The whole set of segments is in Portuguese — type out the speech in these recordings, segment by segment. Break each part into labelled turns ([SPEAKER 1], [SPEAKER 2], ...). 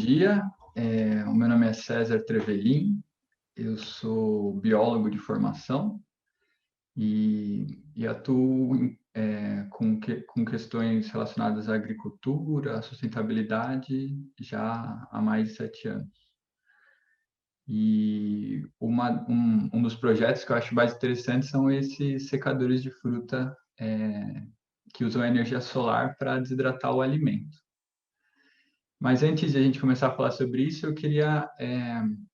[SPEAKER 1] dia. O meu nome é César Trevelin, eu sou biólogo de formação e atuo com questões relacionadas à agricultura, à sustentabilidade já há mais de 7 anos. E um dos projetos que eu acho mais interessante são esses secadores de fruta que usam energia solar para desidratar o alimento. Mas antes de a gente começar a falar sobre isso, eu queria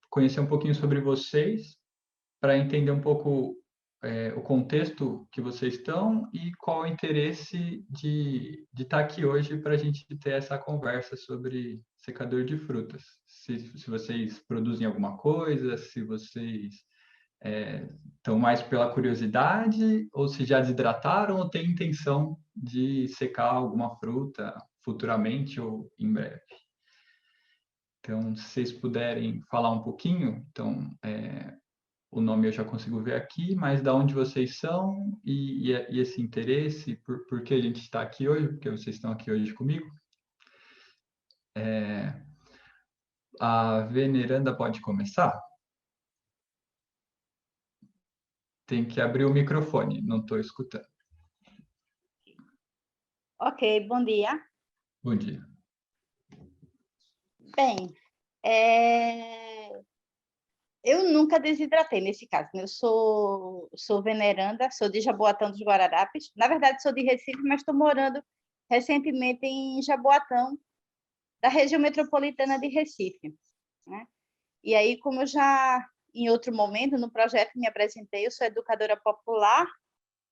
[SPEAKER 1] conhecer um pouquinho sobre vocês, para entender um pouco o contexto que vocês estão e qual o interesse de estar aqui hoje para a gente ter essa conversa sobre secador de frutas. Se vocês produzem alguma coisa, se vocês estão mais pela curiosidade, ou se já desidrataram ou têm intenção de secar alguma fruta futuramente ou em breve. Então, se vocês puderem falar um pouquinho, então, o nome eu já consigo ver aqui, mas de onde vocês são e esse interesse, por que a gente está aqui hoje, porque vocês estão aqui hoje comigo. A veneranda pode começar? Tem que abrir o microfone, não estou escutando.
[SPEAKER 2] Ok, bom dia.
[SPEAKER 1] Bom dia.
[SPEAKER 2] Bem, eu nunca desidratei nesse caso, né? Eu sou veneranda, sou de Jaboatão dos Guararapes. Na verdade, sou de Recife, mas estou morando recentemente em Jaboatão, da região metropolitana de Recife, né? E aí, como eu já, em outro momento, no projeto me apresentei, eu sou educadora popular,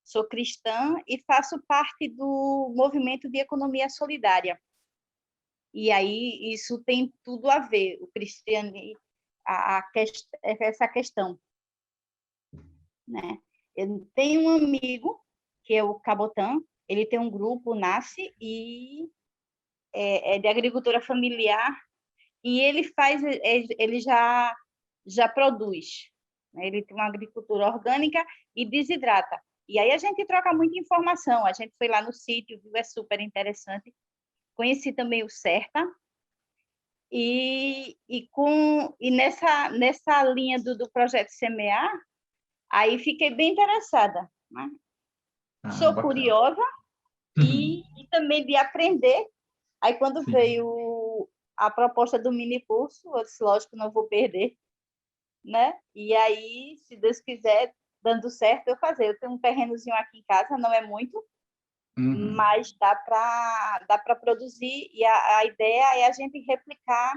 [SPEAKER 2] sou cristã e faço parte do movimento de economia solidária. E aí isso tem tudo a ver, o cristianismo, essa questão, né? Eu tenho um amigo, que é o Cabotan, ele tem um grupo, o Nasce, e é de agricultura familiar, e ele já produz, né? Ele tem uma agricultura orgânica e desidrata. E aí a gente troca muita informação, a gente foi lá no sítio, viu, é super interessante. Conheci também o Serta, e nessa linha do projeto Semear, aí fiquei bem interessada, né? Sou
[SPEAKER 1] Bacana.
[SPEAKER 2] curiosa e também de aprender. Aí, quando veio a proposta do mini curso, eu disse, lógico, não vou perder, né? E aí, se Deus quiser, dando certo, eu fazer. Eu tenho um terrenozinho aqui em casa, não é muito, mas dá para produzir, e a ideia é a gente replicar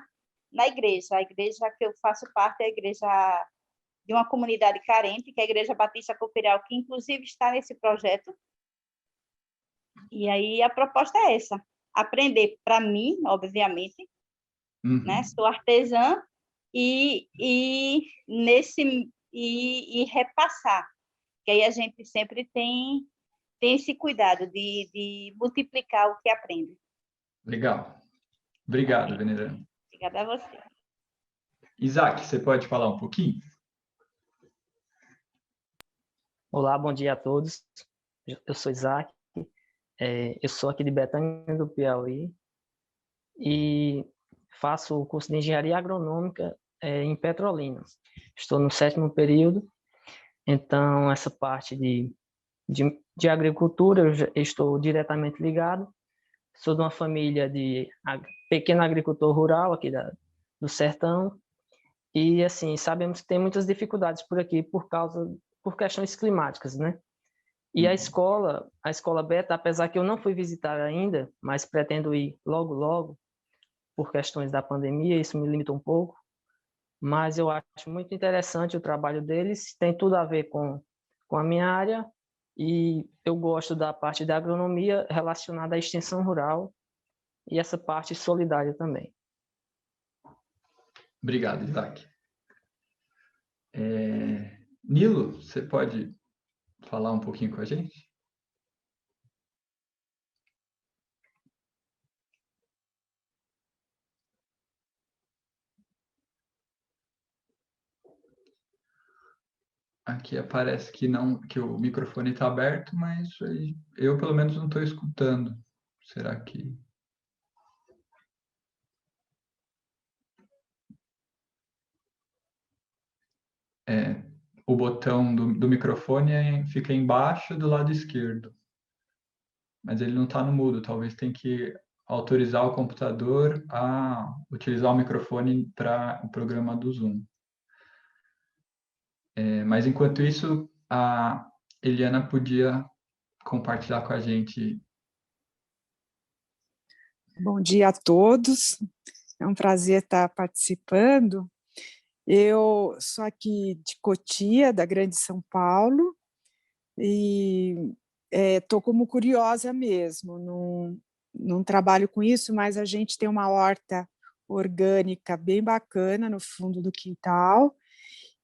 [SPEAKER 2] na igreja. A igreja que eu faço parte é a igreja de uma comunidade carente, que é a Igreja Batista Copiral, que inclusive está nesse projeto. E aí a proposta é essa: aprender para mim, obviamente, né? Sou artesã e repassar, que aí a gente sempre tem esse cuidado de multiplicar o que aprende.
[SPEAKER 1] Legal. Obrigado, veneranda.
[SPEAKER 2] Obrigada a você.
[SPEAKER 1] Isaac, você pode falar um pouquinho?
[SPEAKER 3] Olá, bom dia a todos. Eu sou Isaac, eu sou aqui de Betânia do Piauí e faço o curso de Engenharia Agronômica em Petrolina. Estou no 7º período, então essa parte de agricultura eu estou diretamente ligado. Sou de uma família de pequeno agricultor rural aqui do sertão e, assim, sabemos que tem muitas dificuldades por aqui por questões climáticas, né? E a escola Beta, apesar que eu não fui visitar ainda, mas pretendo ir logo, logo, por questões da pandemia, isso me limita um pouco, mas eu acho muito interessante o trabalho deles, tem tudo a ver com a minha área, e eu gosto da parte da agronomia relacionada à extensão rural e essa parte solidária também.
[SPEAKER 1] Obrigado, Isaac. Nilo, você pode falar um pouquinho com a gente? Aqui aparece que o microfone está aberto, mas eu pelo menos não estou escutando. Será que... o botão do microfone fica embaixo do lado esquerdo. Mas ele não está no mudo, talvez tenha que autorizar o computador a utilizar o microfone para o programa do Zoom. Mas enquanto isso, a Eliana podia compartilhar com a gente.
[SPEAKER 4] Bom dia a todos, é um prazer estar participando. Eu sou aqui de Cotia, da Grande São Paulo, e estou como curiosa mesmo, não trabalho com isso, mas a gente tem uma horta orgânica bem bacana no fundo do quintal,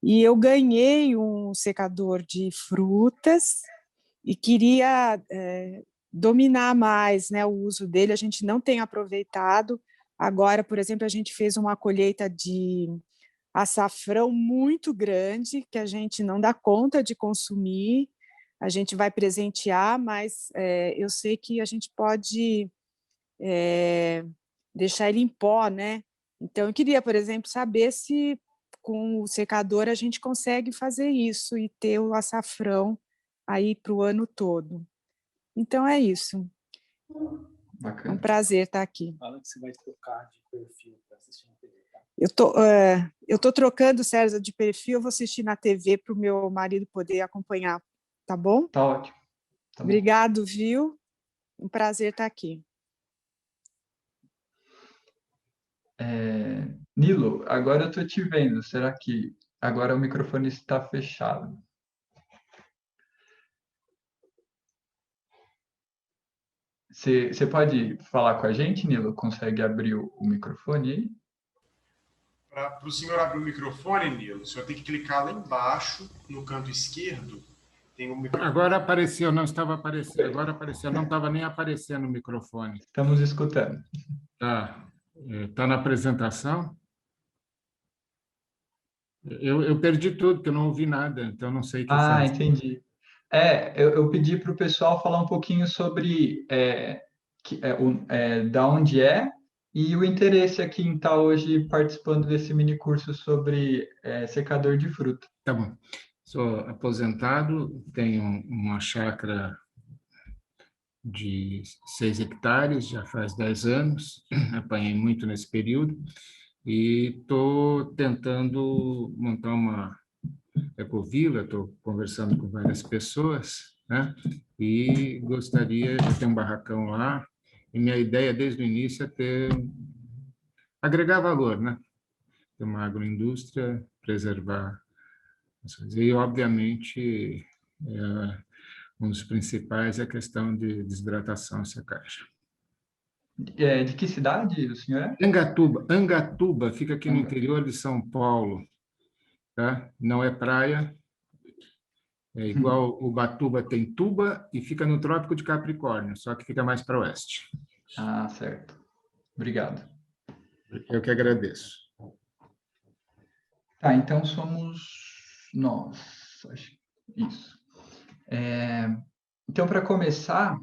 [SPEAKER 4] e eu ganhei um secador de frutas e queria dominar mais, né, o uso dele. A gente não tem aproveitado. Agora, por exemplo, a gente fez uma colheita de açafrão muito grande, que a gente não dá conta de consumir, a gente vai presentear, mas eu sei que a gente pode deixar ele em pó, né? Então, eu queria, por exemplo, saber se com o secador a gente consegue fazer isso e ter o açafrão aí para o ano todo. Então, é isso.
[SPEAKER 1] Bacana.
[SPEAKER 4] É um prazer estar aqui.
[SPEAKER 5] Fala que você vai trocar de perfil para assistir na TV, tá?
[SPEAKER 4] Eu tô trocando, Sérgio, de perfil, eu vou assistir na TV para o meu marido poder acompanhar, tá bom?
[SPEAKER 1] Tá ótimo. Tá bom.
[SPEAKER 4] Obrigado, viu? Um prazer estar aqui.
[SPEAKER 1] Nilo, agora eu estou te vendo. Será que agora o microfone está fechado? Você pode falar com a gente, Nilo? Consegue abrir o microfone aí?
[SPEAKER 6] Para o senhor abrir o microfone, Nilo, o senhor tem que clicar lá embaixo, no canto esquerdo. Tem um microfone.
[SPEAKER 5] Agora apareceu, não estava aparecendo. Agora apareceu, não estava nem aparecendo o microfone.
[SPEAKER 1] Estamos escutando.
[SPEAKER 5] Tá, tá na apresentação? Eu perdi tudo, porque eu não ouvi nada, então não sei o que faz.
[SPEAKER 1] Entendi. Eu pedi para o pessoal falar um pouquinho sobre da onde e o interesse aqui em estar hoje participando desse mini curso sobre secador de fruta.
[SPEAKER 5] Tá bom. Sou aposentado, tenho uma chácara de 6 hectares, já faz 10 anos, apanhei muito nesse período, e estou tentando montar uma ecovila, estou conversando com várias pessoas, né? E gostaria de ter um barracão lá, e minha ideia desde o início é agregar valor, né? Ter uma agroindústria, preservar as coisas. E, obviamente, um dos principais é a questão de desidratação e secagem.
[SPEAKER 1] De que cidade o senhor é?
[SPEAKER 5] Angatuba fica aqui no interior de São Paulo, tá? Não é praia, é igual Ubatuba tem Tuba e fica no Trópico de Capricórnio, só que fica mais para oeste.
[SPEAKER 1] Certo. Obrigado.
[SPEAKER 5] Eu que agradeço.
[SPEAKER 1] Tá, então somos nós. Isso. Então, para começar,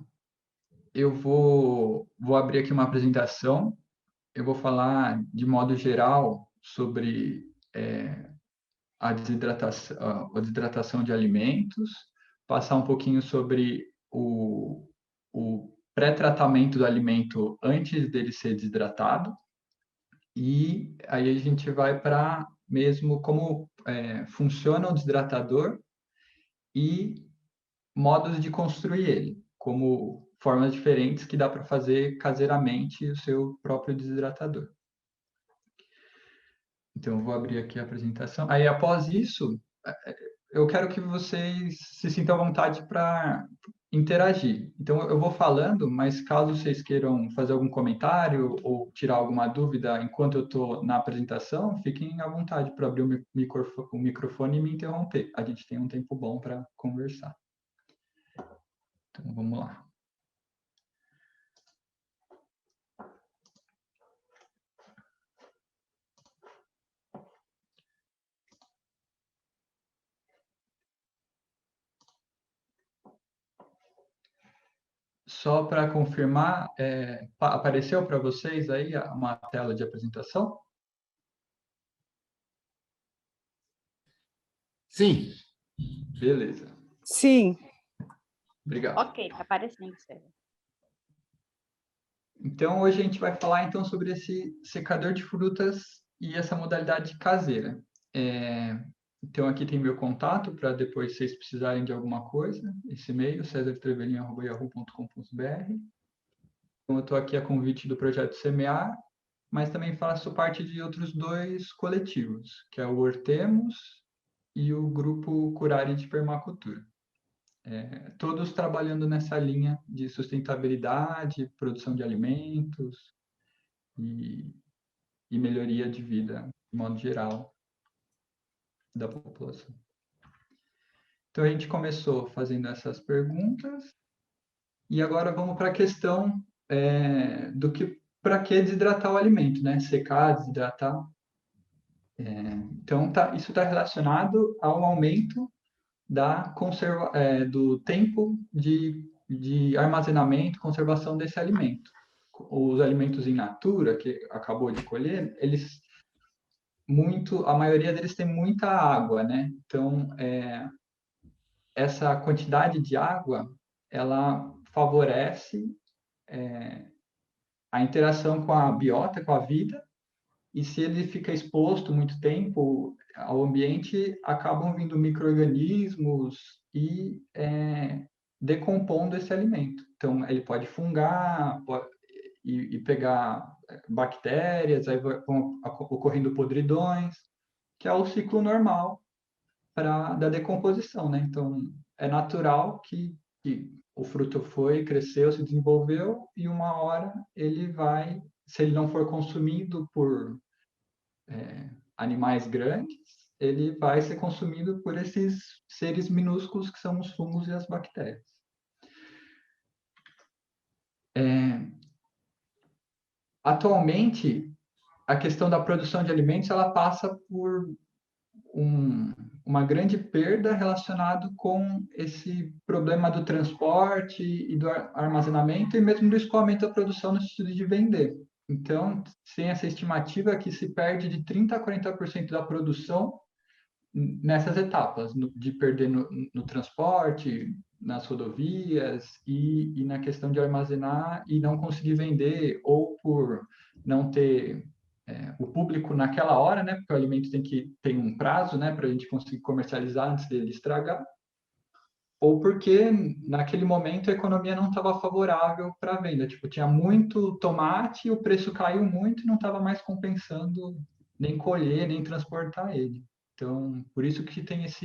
[SPEAKER 1] eu vou abrir aqui uma apresentação. Eu vou falar de modo geral sobre a desidratação de alimentos, passar um pouquinho sobre o pré-tratamento do alimento antes dele ser desidratado, e aí a gente vai para mesmo como funciona o desidratador e modos de construir ele, como formas diferentes que dá para fazer caseiramente o seu próprio desidratador. Então, eu vou abrir aqui a apresentação. Aí, após isso, eu quero que vocês se sintam à vontade para interagir. Então, eu vou falando, mas caso vocês queiram fazer algum comentário ou tirar alguma dúvida enquanto eu estou na apresentação, fiquem à vontade para abrir o microfone e me interromper. A gente tem um tempo bom para conversar. Então, vamos lá. Só para confirmar, apareceu para vocês aí uma tela de apresentação?
[SPEAKER 5] Sim.
[SPEAKER 1] Beleza.
[SPEAKER 4] Sim.
[SPEAKER 1] Obrigado.
[SPEAKER 2] Ok, está aparecendo, César.
[SPEAKER 1] Então, hoje a gente vai falar então sobre esse secador de frutas e essa modalidade caseira. Então, aqui tem meu contato para depois vocês precisarem de alguma coisa. Esse e-mail, cesartrevelinho@yahoo.com.br. Então, eu estou aqui a convite do Projeto Semear, mas também faço parte de outros 2 coletivos, que é o Hortemos e o Grupo Curare de Permacultura. Todos trabalhando nessa linha de sustentabilidade, produção de alimentos e melhoria de vida, de modo geral, da população. Então, a gente começou fazendo essas perguntas e agora vamos para a questão para que desidratar o alimento, né? Secar, desidratar. Então, isso está relacionado ao aumento do tempo de armazenamento, conservação desse alimento. Os alimentos in natura, que acabou de colher, a maioria deles tem muita água, né? Então, essa quantidade de água, ela favorece a interação com a biota, com a vida, e se ele fica exposto muito tempo ao ambiente, acabam vindo micro-organismos e decompondo esse alimento. Então, ele pode fungar e pegar bactérias, aí vão ocorrendo podridões, que é o ciclo normal da decomposição, né? Então, é natural que o fruto cresceu, se desenvolveu, e uma hora ele vai, se ele não for consumido por animais grandes, ele vai ser consumido por esses seres minúsculos que são os fungos e as bactérias. Atualmente, a questão da produção de alimentos ela passa por uma grande perda relacionada com esse problema do transporte e do armazenamento e mesmo do escoamento da produção no sentido de vender. Então, tem essa estimativa que se perde de 30% a 40% da produção nessas etapas, de perder no transporte, nas rodovias e na questão de armazenar e não conseguir vender, ou por não ter o público naquela hora, né? Porque o alimento tem um prazo, né? Para a gente conseguir comercializar antes dele estragar, ou porque naquele momento a economia não estava favorável para a venda. Tipo, tinha muito tomate, o preço caiu muito e não estava mais compensando nem colher, nem transportar ele. Então, por isso que tem essa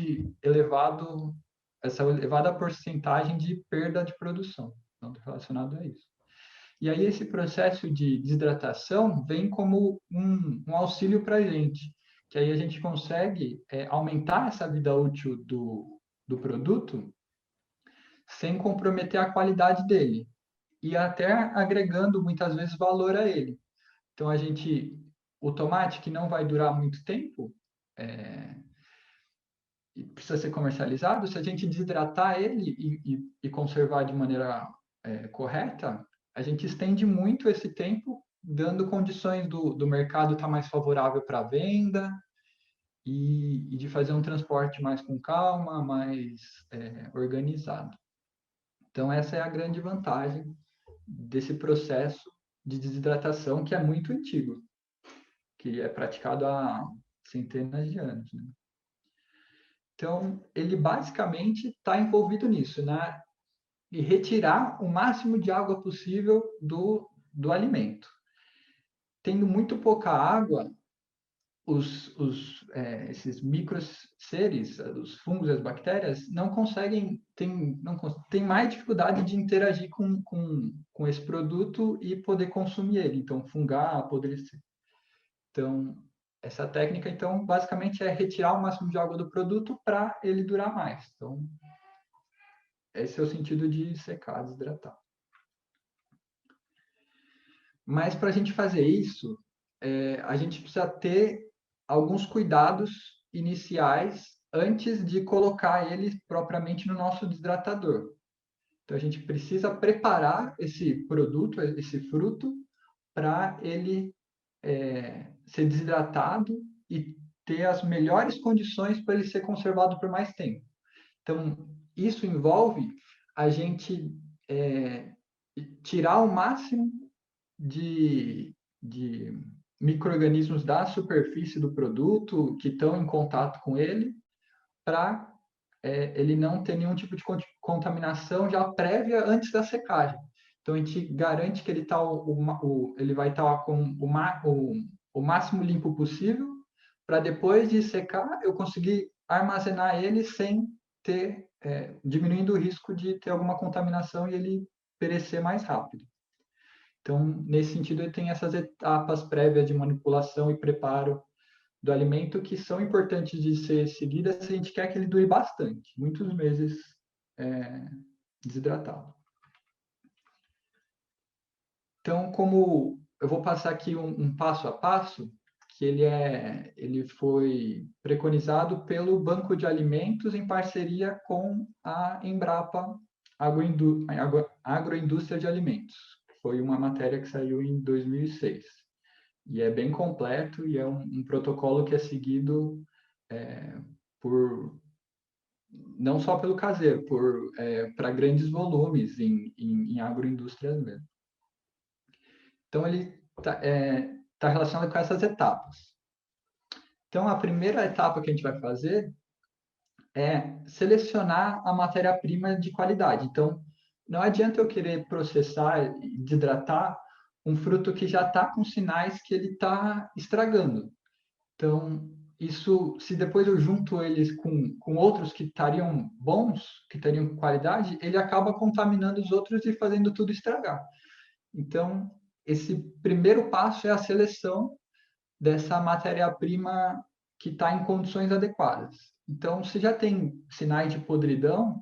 [SPEAKER 1] elevada porcentagem de perda de produção, então, relacionado a isso. E aí esse processo de desidratação vem como um auxílio para a gente, que aí a gente consegue aumentar essa vida útil do produto sem comprometer a qualidade dele e até agregando muitas vezes valor a ele. Então o tomate que não vai durar muito tempo e precisa ser comercializado, se a gente desidratar ele e conservar de maneira correta, a gente estende muito esse tempo, dando condições do mercado estar mais favorável para a venda e de fazer um transporte mais com calma, mais organizado. Então, essa é a grande vantagem desse processo de desidratação, que é muito antigo, que é praticado há centenas de anos, né? Então, ele basicamente está envolvido nisso, né? E retirar o máximo de água possível do alimento. Tendo muito pouca água, esses microseres, os fungos e as bactérias, têm mais dificuldade de interagir com esse produto e poder consumir ele, então fungar, apodrecer. Então, essa técnica, então, basicamente é retirar o máximo de água do produto para ele durar mais. Então, esse é o sentido de secar, desidratar. Mas para a gente fazer isso, a gente precisa ter alguns cuidados iniciais antes de colocar ele propriamente no nosso desidratador. Então, a gente precisa preparar esse produto, esse fruto, para ele ser desidratado e ter as melhores condições para ele ser conservado por mais tempo. Então, isso envolve a gente tirar o máximo de micro-organismos da superfície do produto que estão em contato com ele, para ele não ter nenhum tipo de contaminação já prévia antes da secagem. Então, a gente garante que ele vai estar com o máximo limpo possível, para depois de secar, eu conseguir armazenar ele sem ter, diminuindo o risco de ter alguma contaminação e ele perecer mais rápido. Então, nesse sentido, ele tem essas etapas prévias de manipulação e preparo do alimento que são importantes de ser seguidas se a gente quer que ele dure bastante, muitos meses desidratado. Então, como eu vou passar aqui um passo a passo, que ele foi preconizado pelo Banco de Alimentos em parceria com a Embrapa Agroindústria de Alimentos. Foi uma matéria que saiu em 2006. E é bem completo e é um protocolo que é seguido não só pelo caseiro, para grandes volumes em agroindústrias mesmo. Então, ele está relacionado com essas etapas. Então, a primeira etapa que a gente vai fazer é selecionar a matéria-prima de qualidade. Então, não adianta eu querer processar e desidratar um fruto que já está com sinais que ele está estragando. Então, isso, se depois eu junto eles com outros que estariam bons, que teriam qualidade, ele acaba contaminando os outros e fazendo tudo estragar. Então, esse primeiro passo é a seleção dessa matéria-prima que está em condições adequadas. Então, se já tem sinais de podridão,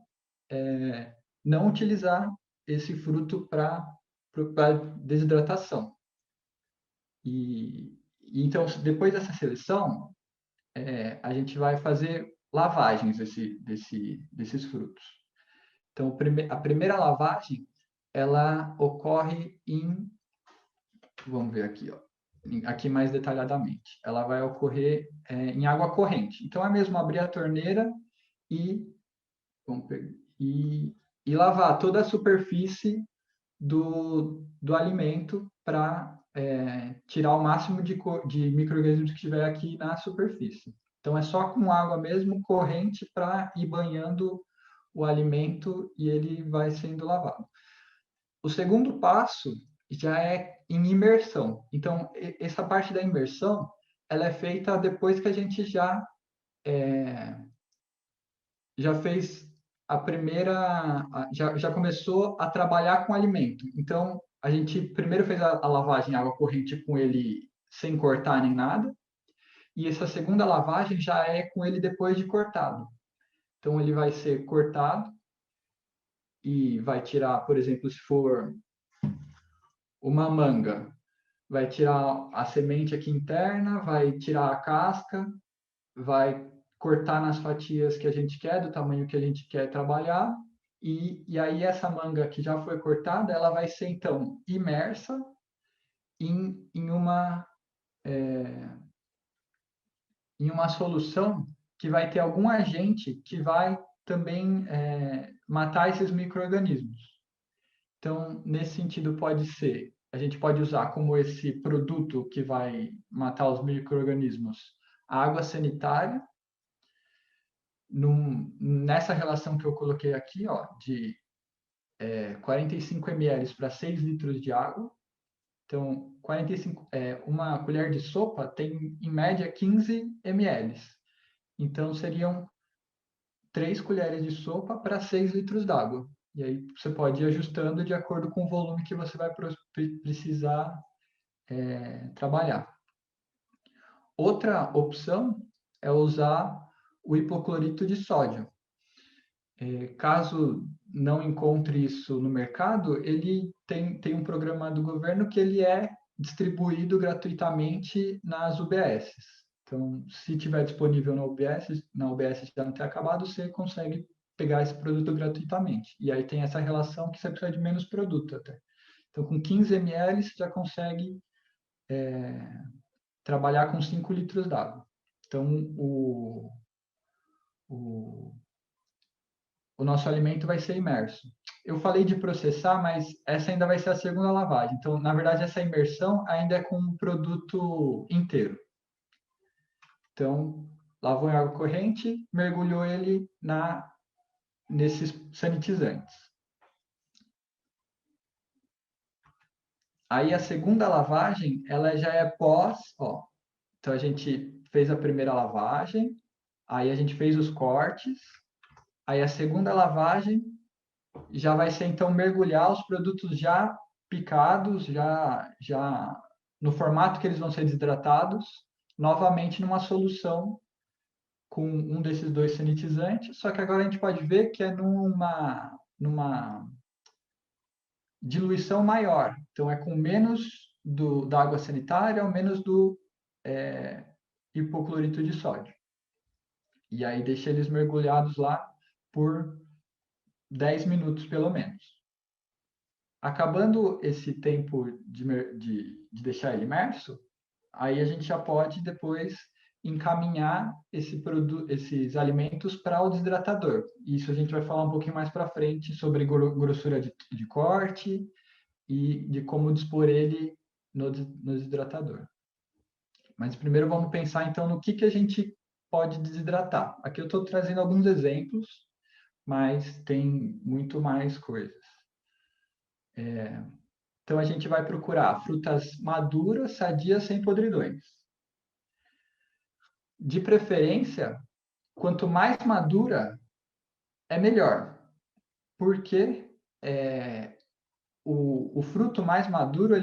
[SPEAKER 1] não utilizar esse fruto para desidratação. Então, depois dessa seleção, a gente vai fazer lavagens desses frutos. Então, a primeira lavagem, ela ocorre vamos ver aqui, ó, aqui mais detalhadamente. Ela vai ocorrer em água corrente. Então, é mesmo abrir a torneira e lavar toda a superfície do alimento para tirar o máximo de micro-organismos que tiver aqui na superfície. Então, é só com água mesmo, corrente, para ir banhando o alimento e ele vai sendo lavado. O segundo passo já é em imersão. Então, essa parte da imersão, ela é feita depois que a gente já fez a primeira, já começou a trabalhar com alimento. Então, a gente primeiro fez a lavagem em água corrente com ele sem cortar nem nada, e essa segunda lavagem já é com ele depois de cortado. Então, ele vai ser cortado e vai tirar, por exemplo, se for uma manga, vai tirar a semente aqui interna, vai tirar a casca, vai cortar nas fatias que a gente quer, do tamanho que a gente quer trabalhar, e aí essa manga que já foi cortada, ela vai ser, então, imersa em uma solução que vai ter algum agente que vai também matar esses micro-organismos. Então, nesse sentido, a gente pode usar como esse produto que vai matar os micro-organismos a água sanitária, nessa relação que eu coloquei aqui, ó, de 45 ml para 6 litros de água. Então, uma colher de sopa tem, em média, 15 ml. Então, seriam 3 colheres de sopa para 6 litros d'água. E aí você pode ir ajustando de acordo com o volume que você vai precisar trabalhar. Outra opção é usar o hipoclorito de sódio. Caso não encontre isso no mercado, ele tem um programa do governo que ele é distribuído gratuitamente nas UBSs. Então, se tiver disponível na UBS já não ter acabado, você consegue pegar esse produto gratuitamente. E aí tem essa relação que você precisa de menos produto até. Então, com 15 ml, você já consegue trabalhar com 5 litros d'água. Então, o nosso alimento vai ser imerso. Eu falei de processar, mas essa ainda vai ser a segunda lavagem. Então, na verdade, essa imersão ainda é com o produto inteiro. Então, lavou em água corrente, mergulhou ele nesses sanitizantes. Aí a segunda lavagem, ela já é pós, ó. Então a gente fez a primeira lavagem, aí a gente fez os cortes, aí a segunda lavagem já vai ser então mergulhar os produtos já picados, já no formato que eles vão ser desidratados, novamente numa solução com um desses dois sanitizantes, só que agora a gente pode ver que é numa diluição maior. Então, é com menos da água sanitária ou menos do hipoclorito de sódio. E aí deixa eles mergulhados lá por 10 minutos, pelo menos. Acabando esse tempo de deixar ele imerso, aí a gente já pode depois encaminhar esses alimentos para o desidratador. Isso a gente vai falar um pouquinho mais para frente sobre grossura de corte e de como dispor ele no desidratador. Mas primeiro vamos pensar então no que a gente pode desidratar. Aqui eu estou trazendo alguns exemplos, mas tem muito mais coisas. Então a gente vai procurar frutas maduras, sadias, sem podridões. De preferência, quanto mais madura, é melhor, porque o fruto mais maduro,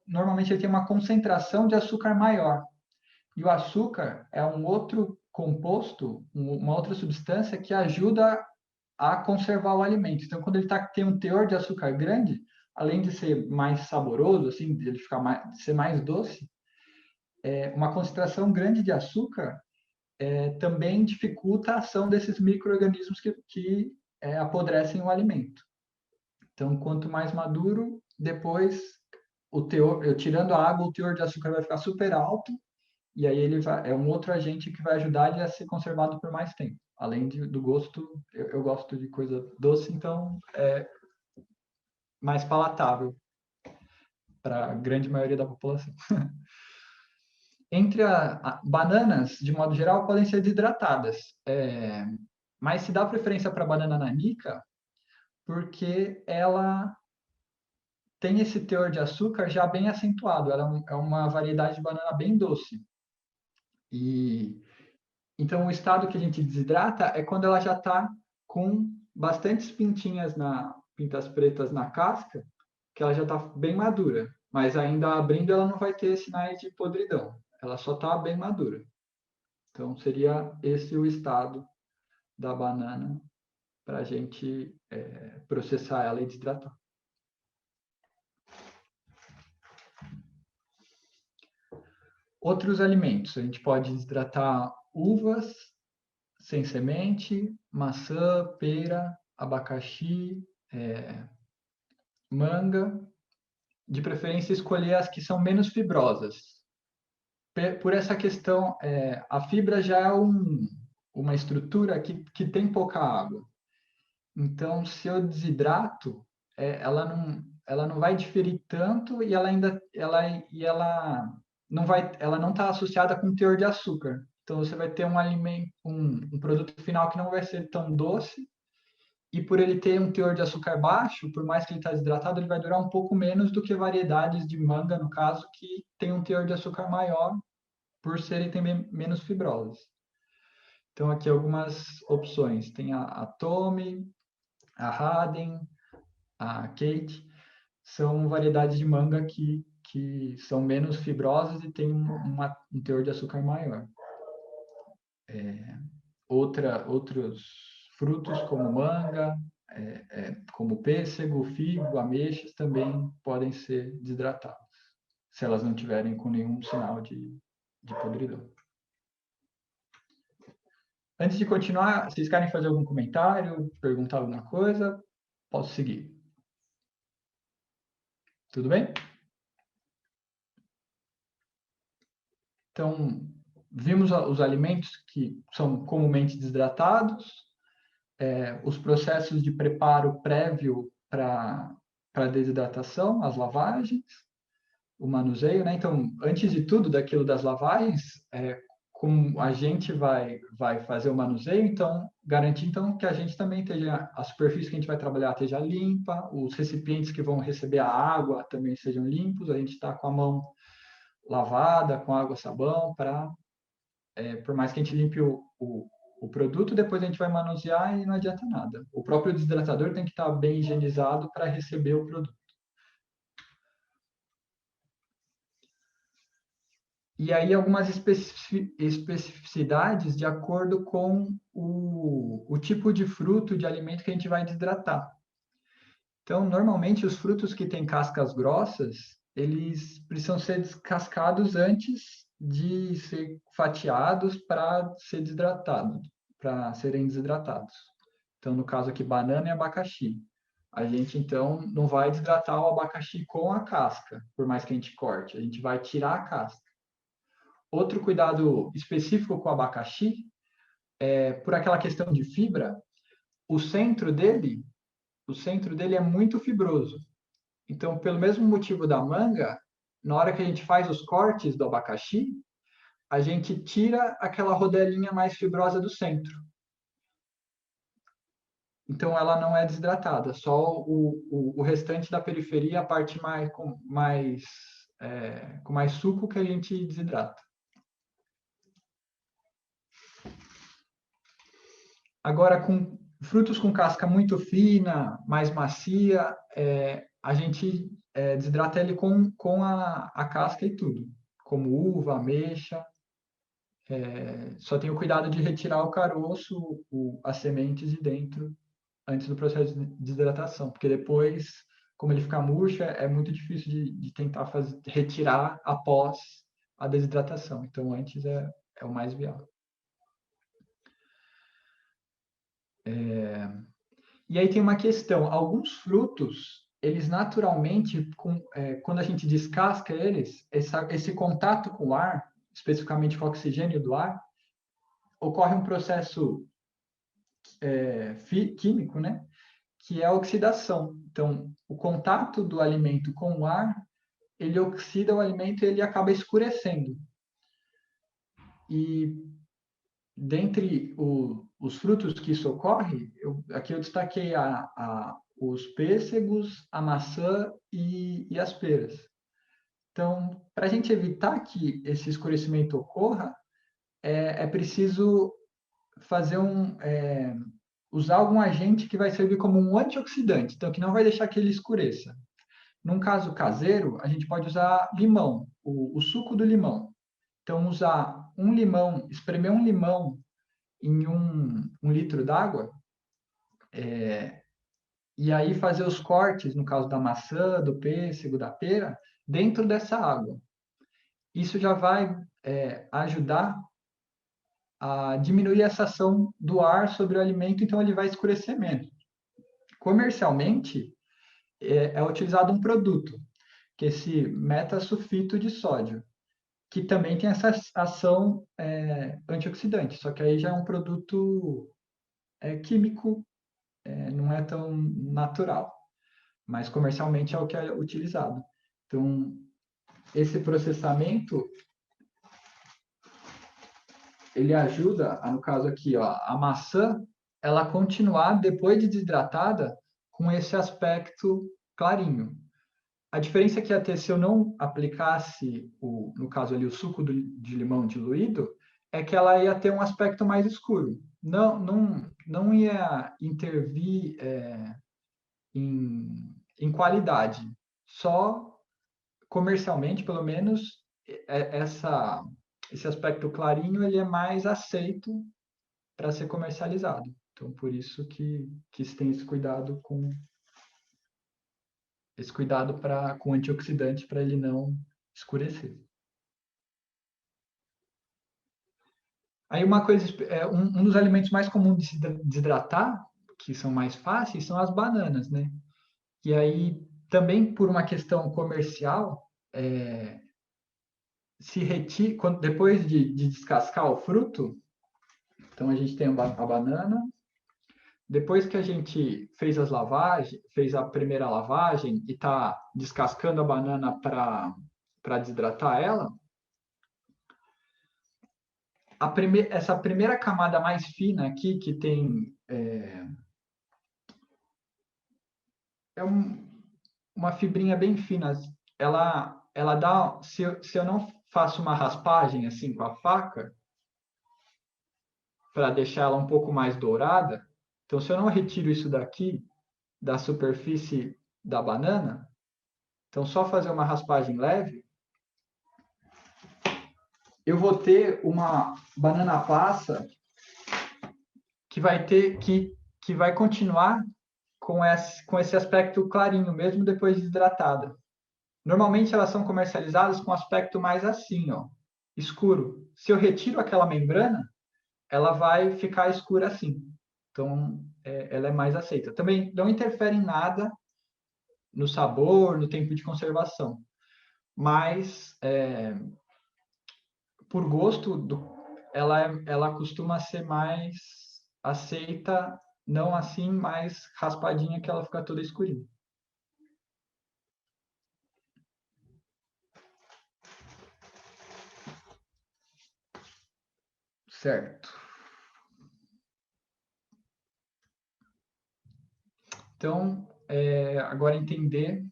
[SPEAKER 1] normalmente ele tem uma concentração de açúcar maior. E o açúcar é um outro composto, uma outra substância que ajuda a conservar o alimento. Então, quando ele tem um teor de açúcar grande, além de ser mais saboroso, assim, de ele ser mais doce, uma concentração grande de açúcar também dificulta a ação desses micro-organismos que apodrecem o alimento. Então, quanto mais maduro, depois, eu tirando a água, o teor de açúcar vai ficar super alto, e aí é um outro agente que vai ajudar ele a ser conservado por mais tempo. Além do gosto, eu gosto de coisa doce, então é mais palatável para a grande maioria da população. Bananas, de modo geral, podem ser desidratadas, mas se dá preferência para a banana nanica, porque ela tem esse teor de açúcar já bem acentuado, ela é uma variedade de banana bem doce. Então, o estado que a gente desidrata é quando ela já está com bastantes pintas pretas na casca, que ela já está bem madura. Mas ainda abrindo, ela não vai ter sinais de podridão. Ela só está bem madura. Então, seria esse o estado da banana para a gente processar ela e desidratar. Outros alimentos. A gente pode desidratar uvas sem semente, maçã, pera, abacaxi, manga. De preferência, escolher as que são menos fibrosas. Por essa questão, a fibra já é uma estrutura que tem pouca água. Então, se eu desidrato, ela não vai diferir tanto e ela não está associada com teor de açúcar. Então, você vai ter um produto final que não vai ser tão doce, e por ele ter um teor de açúcar baixo, por mais que ele está desidratado, ele vai durar um pouco menos do que variedades de manga, no caso, que tem um teor de açúcar maior, por serem também menos fibrosas. Então, aqui algumas opções. Tem a Tommy, a Haden, a Kate, são variedades de manga que são menos fibrosas e têm um teor de açúcar maior. Outros frutos como manga, como pêssego, figo, ameixas, também podem ser desidratados, se elas não tiverem com nenhum sinal de podridão. Antes de continuar, vocês querem fazer algum comentário, perguntar alguma coisa? Posso seguir. Tudo bem? Então, vimos os alimentos que são comumente desidratados. os processos de preparo prévio para a desidratação, as lavagens, o manuseio, né? Então, antes de tudo, daquilo das lavagens, como a gente vai fazer o manuseio, então, garantir então, que a gente também esteja, a superfície que a gente vai trabalhar esteja limpa, os recipientes que vão receber a água também sejam limpos, a gente está com a mão lavada, com água, sabão, para, por mais que a gente limpe o produto, depois a gente vai manusear e não adianta nada. O próprio desidratador tem que estar bem higienizado para receber o produto. E aí algumas especificidades de acordo com o tipo de fruto, de alimento que a gente vai desidratar. Então, normalmente, os frutos que têm cascas grossas, eles precisam ser descascados antes de ser fatiados para ser desidratado, para serem desidratados. Então, no caso aqui, banana e abacaxi. A gente, então, não vai desidratar o abacaxi com a casca, por mais que a gente corte. A gente vai tirar a casca. Outro cuidado específico com o abacaxi por aquela questão de fibra, o centro dele é muito fibroso. Então, pelo mesmo motivo da manga, na hora que a gente faz os cortes do abacaxi, a gente tira aquela rodelinha mais fibrosa do centro. Então, ela não é desidratada, só o restante da periferia, a parte com mais suco que a gente desidrata. Agora, com frutos com casca muito fina, mais macia, a gente desidrata ele com a casca e tudo, como uva, ameixa. Só tem o cuidado de retirar o caroço, as sementes de dentro, antes do processo de desidratação, porque depois, como ele fica murcho, é muito difícil de tentar retirar após a desidratação. Então, antes é o mais viável. E aí tem uma questão, alguns frutos, eles naturalmente, quando a gente descasca eles, esse contato com o ar, especificamente com o oxigênio do ar, ocorre um processo químico, né? Que é a oxidação. Então, o contato do alimento com o ar, ele oxida o alimento e ele acaba escurecendo. E dentre os frutos que isso ocorre, aqui eu destaquei os pêssegos, a maçã e as peras. Então, para a gente evitar que esse escurecimento ocorra, é preciso fazer usar algum agente que vai servir como um antioxidante, então que não vai deixar que ele escureça. Num caso caseiro, a gente pode usar limão, o suco do limão. Então, usar um limão, espremer um limão em um litro d'água, e aí fazer os cortes, no caso da maçã, do pêssego, da pera, dentro dessa água. Isso já vai ajudar a diminuir essa ação do ar sobre o alimento, então ele vai escurecer menos. Comercialmente, é utilizado um produto, que é esse metasulfito de sódio, que também tem essa ação antioxidante, só que aí já é um produto químico, não é tão natural, mas comercialmente é o que é utilizado. Então, esse processamento, ele ajuda, no caso aqui, ó, a maçã, ela continuar, depois de desidratada, com esse aspecto clarinho. A diferença que ia ter se eu não aplicasse, no caso ali, o suco de limão diluído, é que ela ia ter um aspecto mais escuro. Não ia intervir em qualidade. Só comercialmente, pelo menos, esse aspecto clarinho ele é mais aceito para ser comercializado. Então, por isso que se tem esse cuidado com o antioxidante para ele não escurecer. Aí uma coisa, um dos alimentos mais comuns de se desidratar, que são mais fáceis, são as bananas, né? E aí, também por uma questão comercial, depois de descascar o fruto, então a gente tem a banana, depois que a gente fez as lavagens, fez a primeira lavagem e está descascando a banana para desidratar ela, essa primeira camada mais fina aqui, que tem uma fibrinha bem fina, ela dá, se eu não faço uma raspagem assim com a faca, para deixar ela um pouco mais dourada, então se eu não retiro isso daqui, da superfície da banana, então só fazer uma raspagem leve, eu vou ter uma banana passa que vai ter que vai continuar com esse aspecto clarinho, mesmo depois de desidratada. Normalmente elas são comercializadas com aspecto mais assim, ó, escuro. Se eu retiro aquela membrana, ela vai ficar escura assim. Então, ela é mais aceita. Também não interfere em nada no sabor, no tempo de conservação. Mas, por gosto, ela costuma ser mais aceita, não assim, mais raspadinha, que ela fica toda escurinha. Certo. Então, agora entender.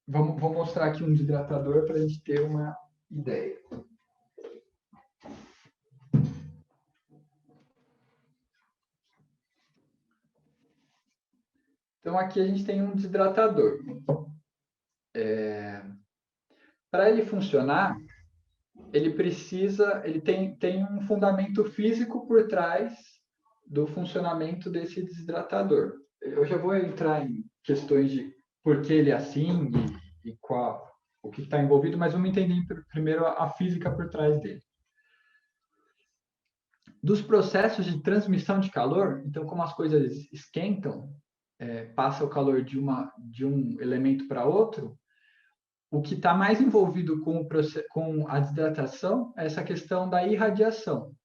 [SPEAKER 1] Vou mostrar aqui um desidratador para a gente ter uma ideia. Então, aqui a gente tem um desidratador. Para ele funcionar, ele tem um fundamento físico por trás do funcionamento desse desidratador. Eu já vou entrar em questões de por que ele é assim e o que está envolvido, mas vamos entender primeiro a física por trás dele. Dos processos de transmissão de calor, então como as coisas esquentam, passa o calor de um elemento para outro, o que está mais envolvido com a desidratação é essa questão da irradiação.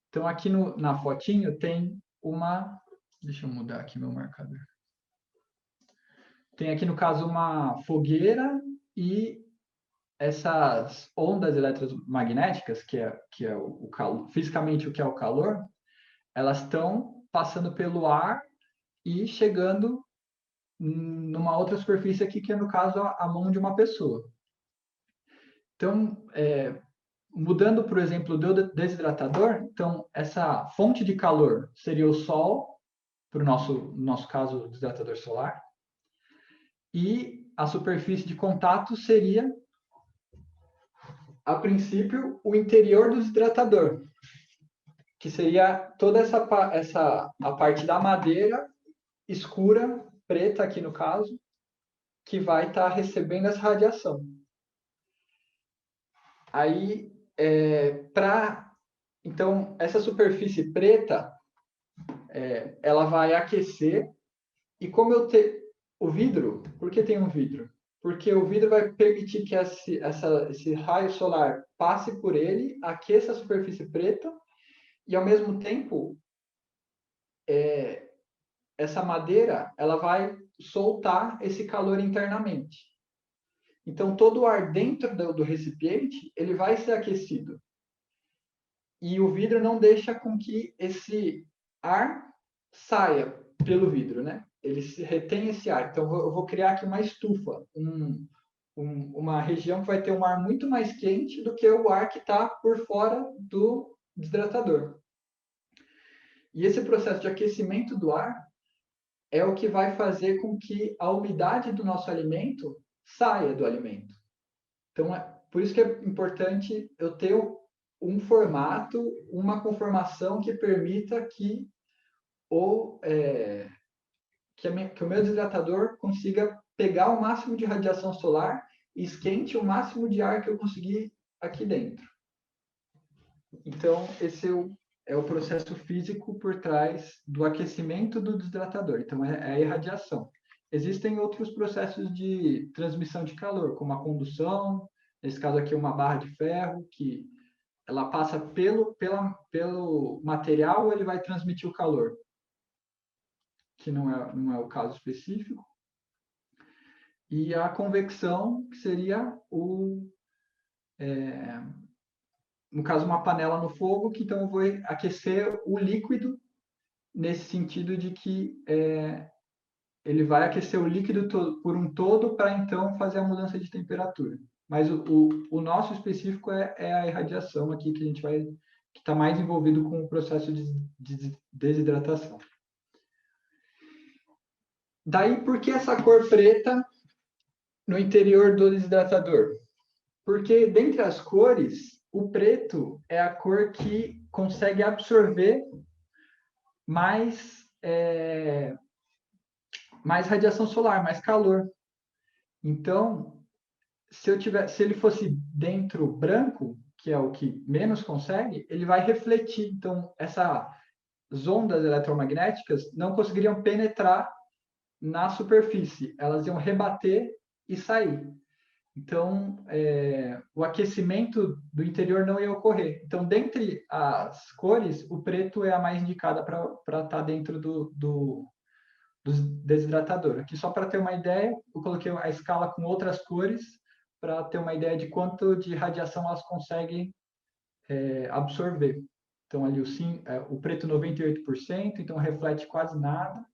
[SPEAKER 1] Então, aqui na fotinho tem uma... Deixa eu mudar aqui meu marcador. Tem aqui, no caso, uma fogueira e essas ondas eletromagnéticas, que é o calor, fisicamente o que é o calor, elas estão passando pelo ar e chegando numa outra superfície aqui, que é, no caso, a mão de uma pessoa. Então, mudando para o exemplo do desidratador, então, essa fonte de calor seria o sol, para o nosso caso, o desidratador solar, e a superfície de contato seria, a princípio, o interior do desidratador, que seria toda a parte da madeira escura, preta aqui no caso, que vai estar recebendo essa radiação. Aí, então, essa superfície preta, ela vai aquecer, e como o vidro, por que tem um vidro? Porque o vidro vai permitir que esse raio solar passe por ele, aqueça a superfície preta, e ao mesmo tempo, essa madeira, ela vai soltar esse calor internamente. Então, todo o ar dentro do recipiente, ele vai ser aquecido. E o vidro não deixa com que esse ar saia pelo vidro, né? Ele retém esse ar. Então, eu vou criar aqui uma estufa, uma região que vai ter um ar muito mais quente do que o ar que está por fora do desidratador. E esse processo de aquecimento do ar é o que vai fazer com que a umidade do nosso alimento saia do alimento. Então, por isso que é importante eu ter um formato, uma conformação que permita que o meu desidratador consiga pegar o máximo de radiação solar e esquente o máximo de ar que eu conseguir aqui dentro. Então, esse é o processo físico por trás do aquecimento do desidratador. Então, é a irradiação. Existem outros processos de transmissão de calor, como a condução, nesse caso aqui uma barra de ferro, que ela passa pelo material ou ele vai transmitir o calor? Que não é o caso específico. E a convecção, que seria no caso, uma panela no fogo, que então eu vou aquecer o líquido, nesse sentido de que ele vai aquecer o líquido por um todo para então fazer a mudança de temperatura. Mas o nosso específico é a irradiação aqui, que a gente vai, que está mais envolvido com o processo de desidratação. Daí, por que essa cor preta no interior do desidratador? Porque, dentre as cores, o preto é a cor que consegue absorver mais radiação solar, mais calor. Então, se ele fosse dentro branco, que é o que menos consegue, ele vai refletir. Então, essas ondas eletromagnéticas não conseguiriam penetrar na superfície, elas iam rebater e sair. Então, o aquecimento do interior não ia ocorrer. Então, dentre as cores, o preto é a mais indicada para estar dentro do desidratador. Aqui, só para ter uma ideia, eu coloquei a escala com outras cores para ter uma ideia de quanto de radiação elas conseguem absorver. Então, ali o preto 98%, então reflete quase nada.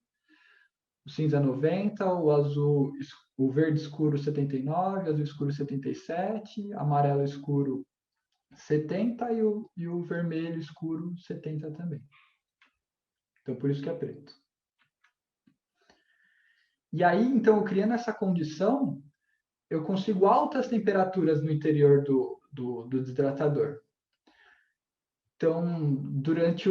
[SPEAKER 1] O cinza 90%, o azul, o verde escuro 79%, o azul escuro 77%, amarelo escuro 70% e o vermelho escuro 70% também. Então, por isso que é preto. E aí, então, criando essa condição, eu consigo altas temperaturas no interior do desidratador. Então, durante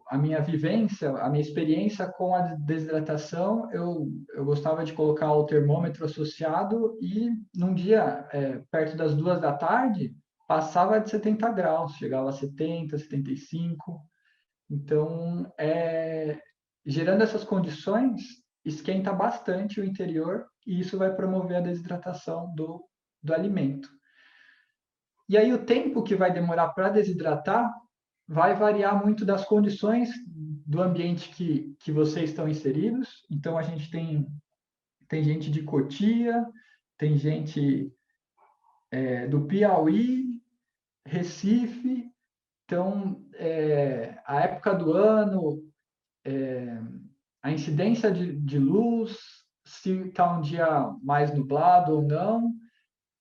[SPEAKER 1] a minha vivência, a minha experiência com a desidratação, eu gostava de colocar o termômetro associado e num dia, perto das 2 da tarde, passava de 70 graus, chegava a 70, 75. Então, gerando essas condições, esquenta bastante o interior e isso vai promover a desidratação do alimento. E aí o tempo que vai demorar para desidratar vai variar muito das condições do ambiente que vocês estão inseridos. Então, a gente tem gente de Cotia, tem gente do Piauí, Recife. Então, a época do ano, a incidência de luz, se está um dia mais nublado ou não,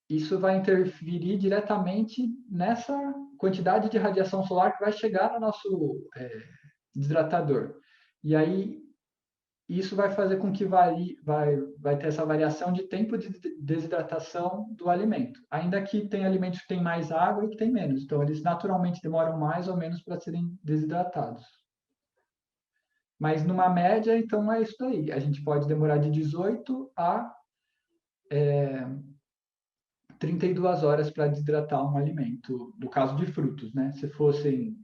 [SPEAKER 1] isso vai interferir diretamente nessa quantidade de radiação solar que vai chegar no nosso desidratador. E aí, isso vai fazer com que vai ter essa variação de tempo de desidratação do alimento. Ainda que tem alimentos que têm mais água e que têm menos. Então, eles naturalmente demoram mais ou menos para serem desidratados. Mas, numa média, então, é isso aí. A gente pode demorar de 18 a 32 horas para desidratar um alimento, no caso de frutos, né? Se fossem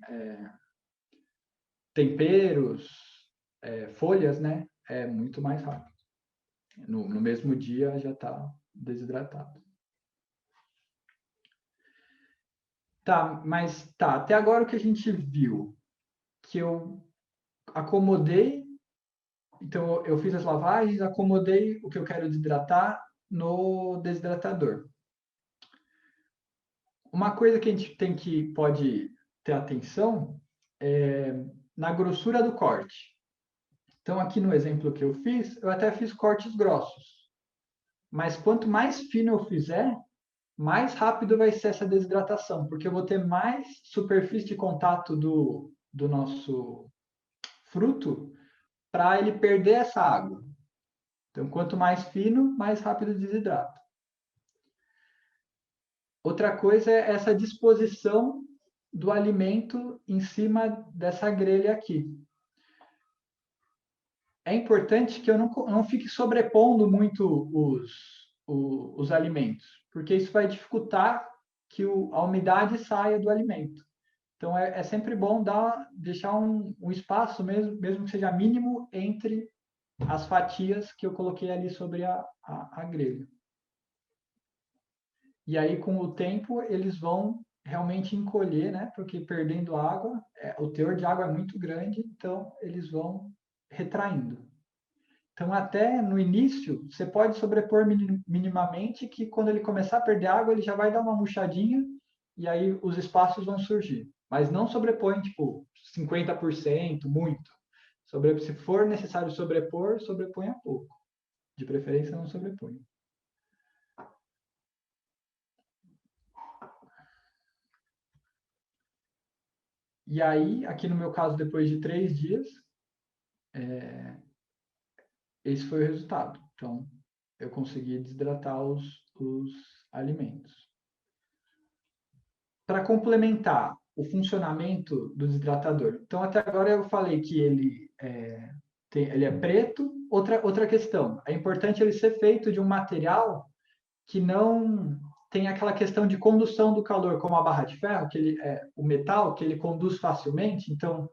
[SPEAKER 1] temperos, folhas, né? É muito mais rápido. No mesmo dia já está desidratado. Tá, mas até agora o que a gente viu, que eu acomodei, então eu fiz as lavagens, acomodei o que eu quero desidratar no desidratador. Uma coisa que a gente pode ter atenção é na grossura do corte. Então, aqui no exemplo que eu fiz, eu até fiz cortes grossos. Mas quanto mais fino eu fizer, mais rápido vai ser essa desidratação, porque eu vou ter mais superfície de contato do nosso fruto para ele perder essa água. Então, quanto mais fino, mais rápido desidrata. Outra coisa é essa disposição do alimento em cima dessa grelha aqui. É importante que eu não fique sobrepondo muito os alimentos, porque isso vai dificultar que a umidade saia do alimento. Então, é sempre bom deixar um espaço, mesmo que seja mínimo, entre as fatias que eu coloquei ali sobre a grelha. E aí, com o tempo, eles vão realmente encolher, né? Porque perdendo água, o teor de água é muito grande, então eles vão retraindo. Então, até no início, você pode sobrepor minimamente, que quando ele começar a perder água, ele já vai dar uma murchadinha e aí os espaços vão surgir. Mas não sobrepõe, tipo, 50%, muito. Se for necessário sobrepor, sobreponha pouco. De preferência, não sobrepõe. E aí, aqui no meu caso, depois de 3 dias, esse foi o resultado. Então, eu consegui desidratar os alimentos. Para complementar o funcionamento do desidratador. Então, até agora eu falei que ele é preto. Outra questão, é importante ele ser feito de um material que não tem aquela questão de condução do calor, como a barra de ferro, o metal, que ele conduz facilmente. Então,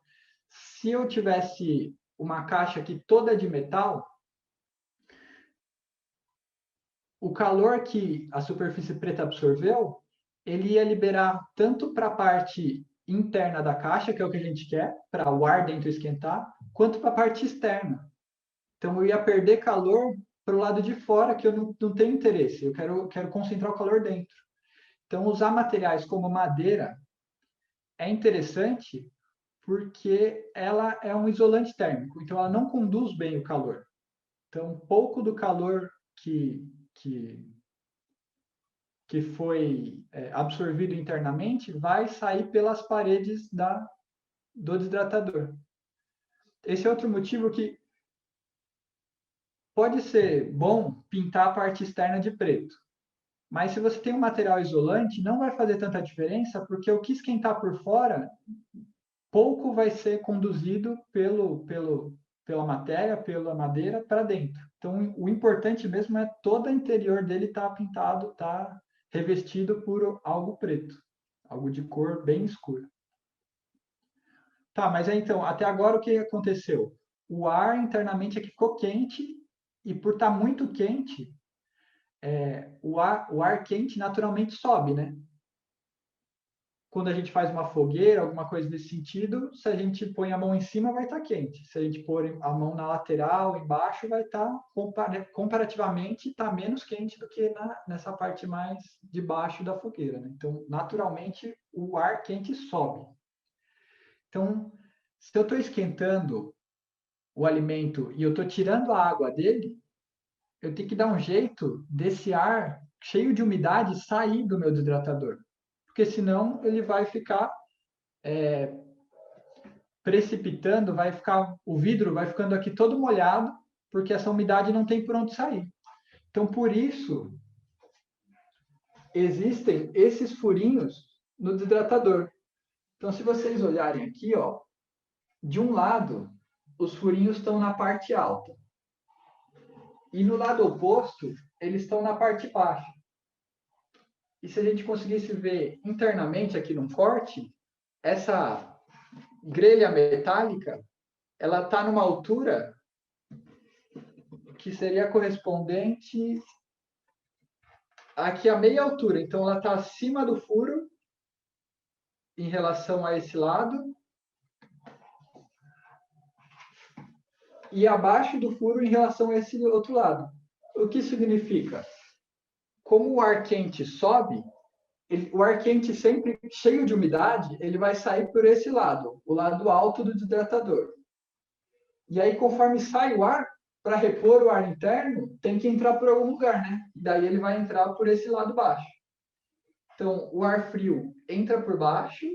[SPEAKER 1] se eu tivesse uma caixa aqui toda de metal, o calor que a superfície preta absorveu, ele ia liberar tanto para a parte interna da caixa, que é o que a gente quer, para o ar dentro esquentar, quanto para a parte externa. Então, eu ia perder calor para o lado de fora, que eu não tenho interesse. Eu quero concentrar o calor dentro. Então, usar materiais como madeira é interessante porque ela é um isolante térmico. Então, ela não conduz bem o calor. Então, pouco do calor que foi absorvido internamente vai sair pelas paredes do desidratador. Esse é outro motivo que pode ser bom pintar a parte externa de preto. Mas se você tem um material isolante, não vai fazer tanta diferença, porque o que esquentar por fora, pouco vai ser conduzido pela matéria, pela madeira, para dentro. Então, o importante mesmo é todo o interior dele estar pintado, estar revestido por algo preto, algo de cor bem escura. Tá, mas então, até agora o que aconteceu? O ar internamente aqui ficou quente, e por estar muito quente, o ar quente naturalmente sobe, né? Quando a gente faz uma fogueira, alguma coisa desse sentido, se a gente põe a mão em cima, vai estar quente. Se a gente pôr a mão na lateral, embaixo, vai estar, comparativamente, está menos quente do que nessa parte mais de baixo da fogueira, né? Então, naturalmente, o ar quente sobe. Então, se eu estou esquentando o alimento e eu estou tirando a água dele, eu tenho que dar um jeito desse ar cheio de umidade sair do meu desidratador. Porque senão ele vai ficar precipitando, o vidro vai ficando aqui todo molhado, porque essa umidade não tem por onde sair. Então, por isso, existem esses furinhos no desidratador. Então, se vocês olharem aqui, ó, de um lado, os furinhos estão na parte alta. E no lado oposto, eles estão na parte baixa. E se a gente conseguisse ver internamente aqui num corte, essa grelha metálica, ela está numa altura que seria correspondente aqui a meia altura. Então, ela está acima do furo em relação a esse lado e abaixo do furo em relação a esse outro lado. O que significa? Como o ar quente sobe, o ar quente sempre cheio de umidade, ele vai sair por esse lado, o lado alto do desidratador. E aí, conforme sai o ar, para repor o ar interno, tem que entrar por algum lugar, né? E daí ele vai entrar por esse lado baixo. Então, o ar frio entra por baixo,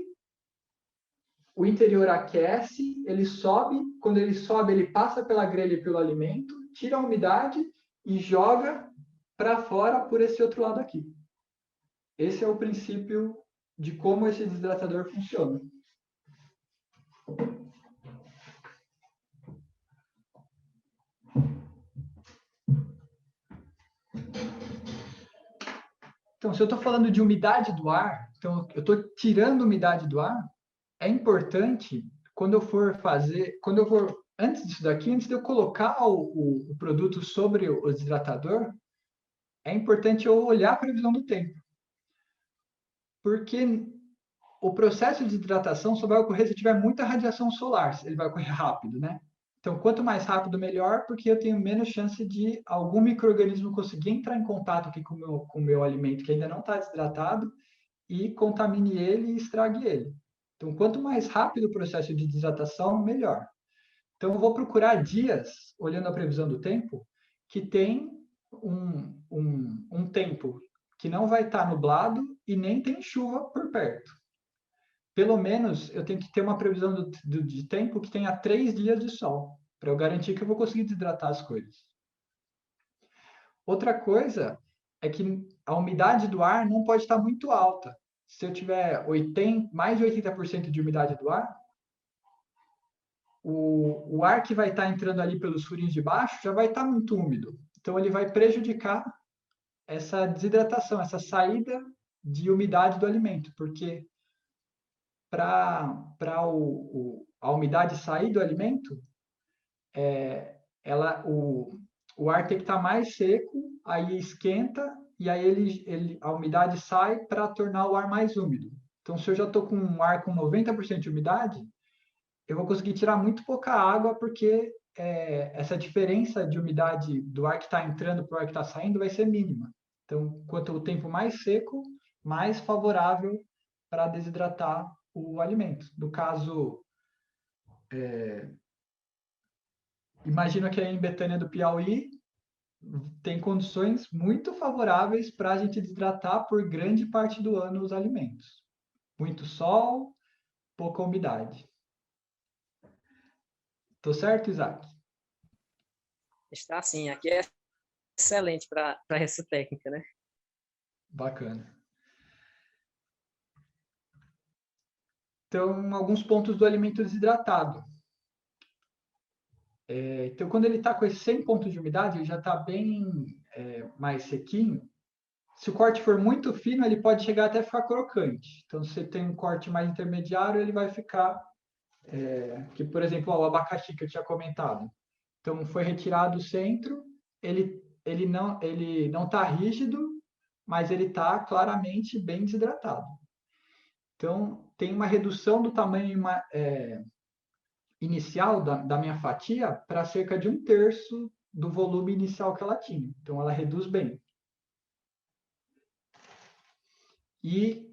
[SPEAKER 1] o interior aquece, ele sobe. Quando ele sobe, ele passa pela grelha e pelo alimento, tira a umidade e joga para fora por esse outro lado aqui. Esse é o princípio de como esse desidratador funciona. Então, se eu estou falando de umidade do ar, então eu estou tirando umidade do ar, é importante, antes disso daqui, antes de eu colocar o produto sobre o desidratador, é importante eu olhar a previsão do tempo. Porque o processo de hidratação só vai ocorrer se tiver muita radiação solar, ele vai ocorrer rápido, né? Então, quanto mais rápido, melhor, porque eu tenho menos chance de algum micro-organismo conseguir entrar em contato aqui com o meu alimento que ainda não está desidratado e contamine ele e estrague ele. Então, quanto mais rápido o processo de desidratação, melhor. Então, eu vou procurar dias, olhando a previsão do tempo, que tem um tempo que não vai estar nublado e nem tem chuva por perto. Pelo menos, eu tenho que ter uma previsão de tempo que tenha 3 dias de sol, para eu garantir que eu vou conseguir desidratar as coisas. Outra coisa é que a umidade do ar não pode estar muito alta. Se eu tiver mais de 80% de umidade do ar, o ar que vai estar entrando ali pelos furinhos de baixo já vai estar muito úmido. Então, ele vai prejudicar essa desidratação, essa saída de umidade do alimento, porque para a umidade sair do alimento, o ar tem que estar mais seco, aí esquenta, e aí a umidade sai para tornar o ar mais úmido. Então, se eu já estou com um ar com 90% de umidade, eu vou conseguir tirar muito pouca água, porque essa diferença de umidade do ar que está entrando para o ar que está saindo vai ser mínima. Então, quanto o tempo mais seco, mais favorável para desidratar o alimento. No caso, imagino que aí em Betânia do Piauí tem condições muito favoráveis para a gente desidratar por grande parte do ano os alimentos. Muito sol, pouca umidade. Tô certo, Isaac?
[SPEAKER 3] Está assim, aqui é excelente para essa técnica, né?
[SPEAKER 1] Bacana. Então, alguns pontos do alimento desidratado. Então, quando ele está com esses 100 pontos de umidade, ele já está bem mais sequinho. Se o corte for muito fino, ele pode chegar até ficar crocante. Então, se você tem um corte mais intermediário, ele vai ficar... que, por exemplo, o abacaxi que eu tinha comentado. Então, foi retirado o centro, ele não está rígido, mas ele está claramente bem desidratado. Então, tem uma redução do tamanho inicial da minha fatia para cerca de 1/3 do volume inicial que ela tinha. Então, ela reduz bem. E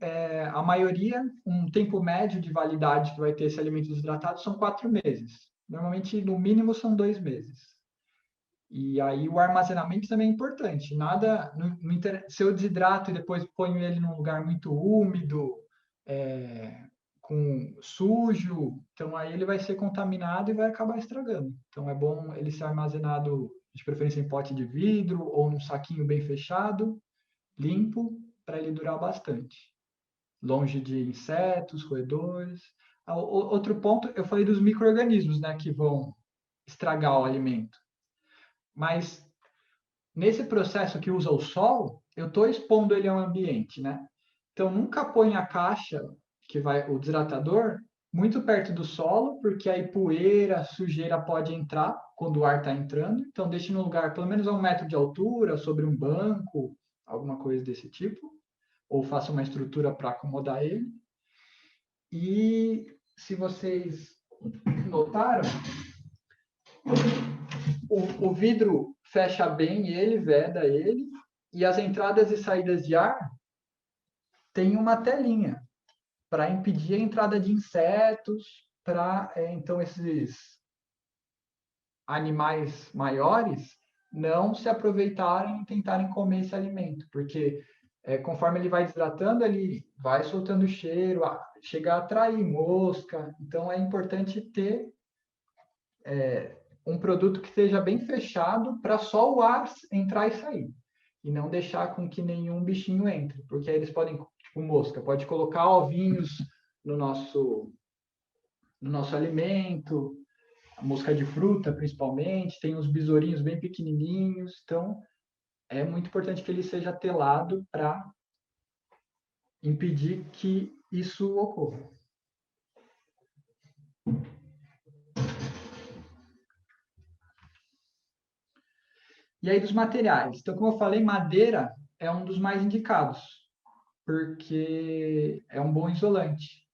[SPEAKER 1] a maioria, um tempo médio de validade que vai ter esse alimento desidratado são 4 meses. Normalmente, no mínimo, são 2 meses. E aí o armazenamento também é importante. Nada, se eu desidrato e depois ponho ele num lugar muito úmido, com sujo, então aí ele vai ser contaminado e vai acabar estragando. Então é bom ele ser armazenado, de preferência em pote de vidro ou num saquinho bem fechado, limpo, para ele durar bastante. Longe de insetos, roedores. Outro ponto, eu falei dos micro-organismos, né, que vão estragar o alimento. Mas nesse processo que usa o sol, eu estou expondo ele ao ambiente, né? Então, nunca põe a caixa, o desidratador, muito perto do solo, porque aí poeira, sujeira pode entrar quando o ar está entrando. Então, deixe no lugar pelo menos a 1 metro de altura, sobre um banco, alguma coisa desse tipo. Ou faça uma estrutura para acomodar ele. E se vocês notaram, o vidro fecha bem ele, veda ele, e as entradas e saídas de ar tem uma telinha para impedir a entrada de insetos, para então esses animais maiores não se aproveitarem e tentarem comer esse alimento, porque conforme ele vai desidratando, ele vai soltando cheiro, chega a atrair mosca. Então é importante ter um produto que esteja bem fechado para só o ar entrar e sair. E não deixar com que nenhum bichinho entre, porque aí eles podem, tipo mosca, pode colocar ovinhos no nosso alimento, a mosca de fruta principalmente, tem uns besourinhos bem pequenininhos, então é muito importante que ele seja telado para impedir que isso ocorra. E aí dos materiais. Então, como eu falei, madeira é um dos mais indicados, porque é um bom isolante.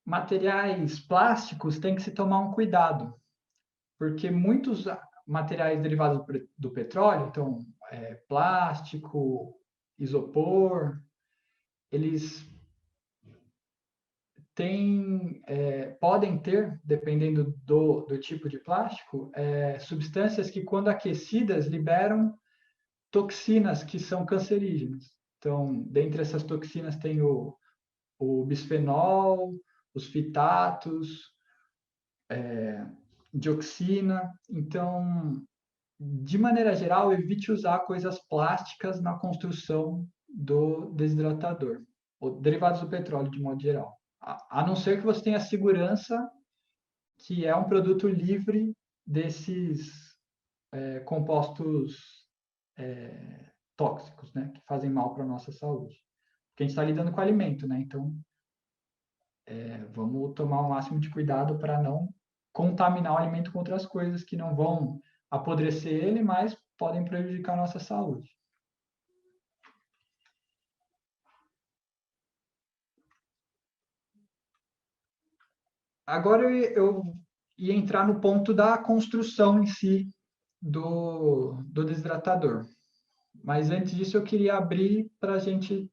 [SPEAKER 1] Materiais plásticos tem que se tomar um cuidado, porque muitos materiais derivados do petróleo, então plástico, isopor, eles podem ter, dependendo do tipo de plástico, substâncias que, quando aquecidas, liberam toxinas que são cancerígenas. Então, dentre essas toxinas tem o bisfenol, os fitatos, dioxina. Então, de maneira geral, evite usar coisas plásticas na construção do desidratador, ou derivados do petróleo, de modo geral. A não ser que você tenha segurança que é um produto livre desses compostos tóxicos, né, que fazem mal para a nossa saúde. Porque a gente está lidando com alimento, né? Então, vamos tomar o máximo de cuidado para não contaminar o alimento com outras coisas que não vão apodrecer ele, mas podem prejudicar a nossa saúde. Agora eu ia entrar no ponto da construção em si do desidratador. Mas antes disso, eu queria abrir para a gente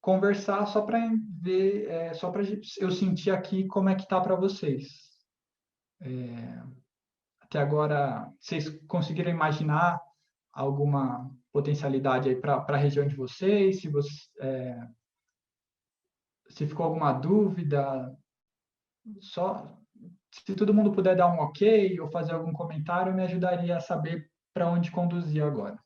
[SPEAKER 1] conversar, só para ver, só para eu sentir aqui como é que está para vocês. Até agora, vocês conseguiram imaginar alguma potencialidade aí para a região de vocês? Se ficou alguma dúvida, só se todo mundo puder dar um ok ou fazer algum comentário, me ajudaria a saber para onde conduzir agora.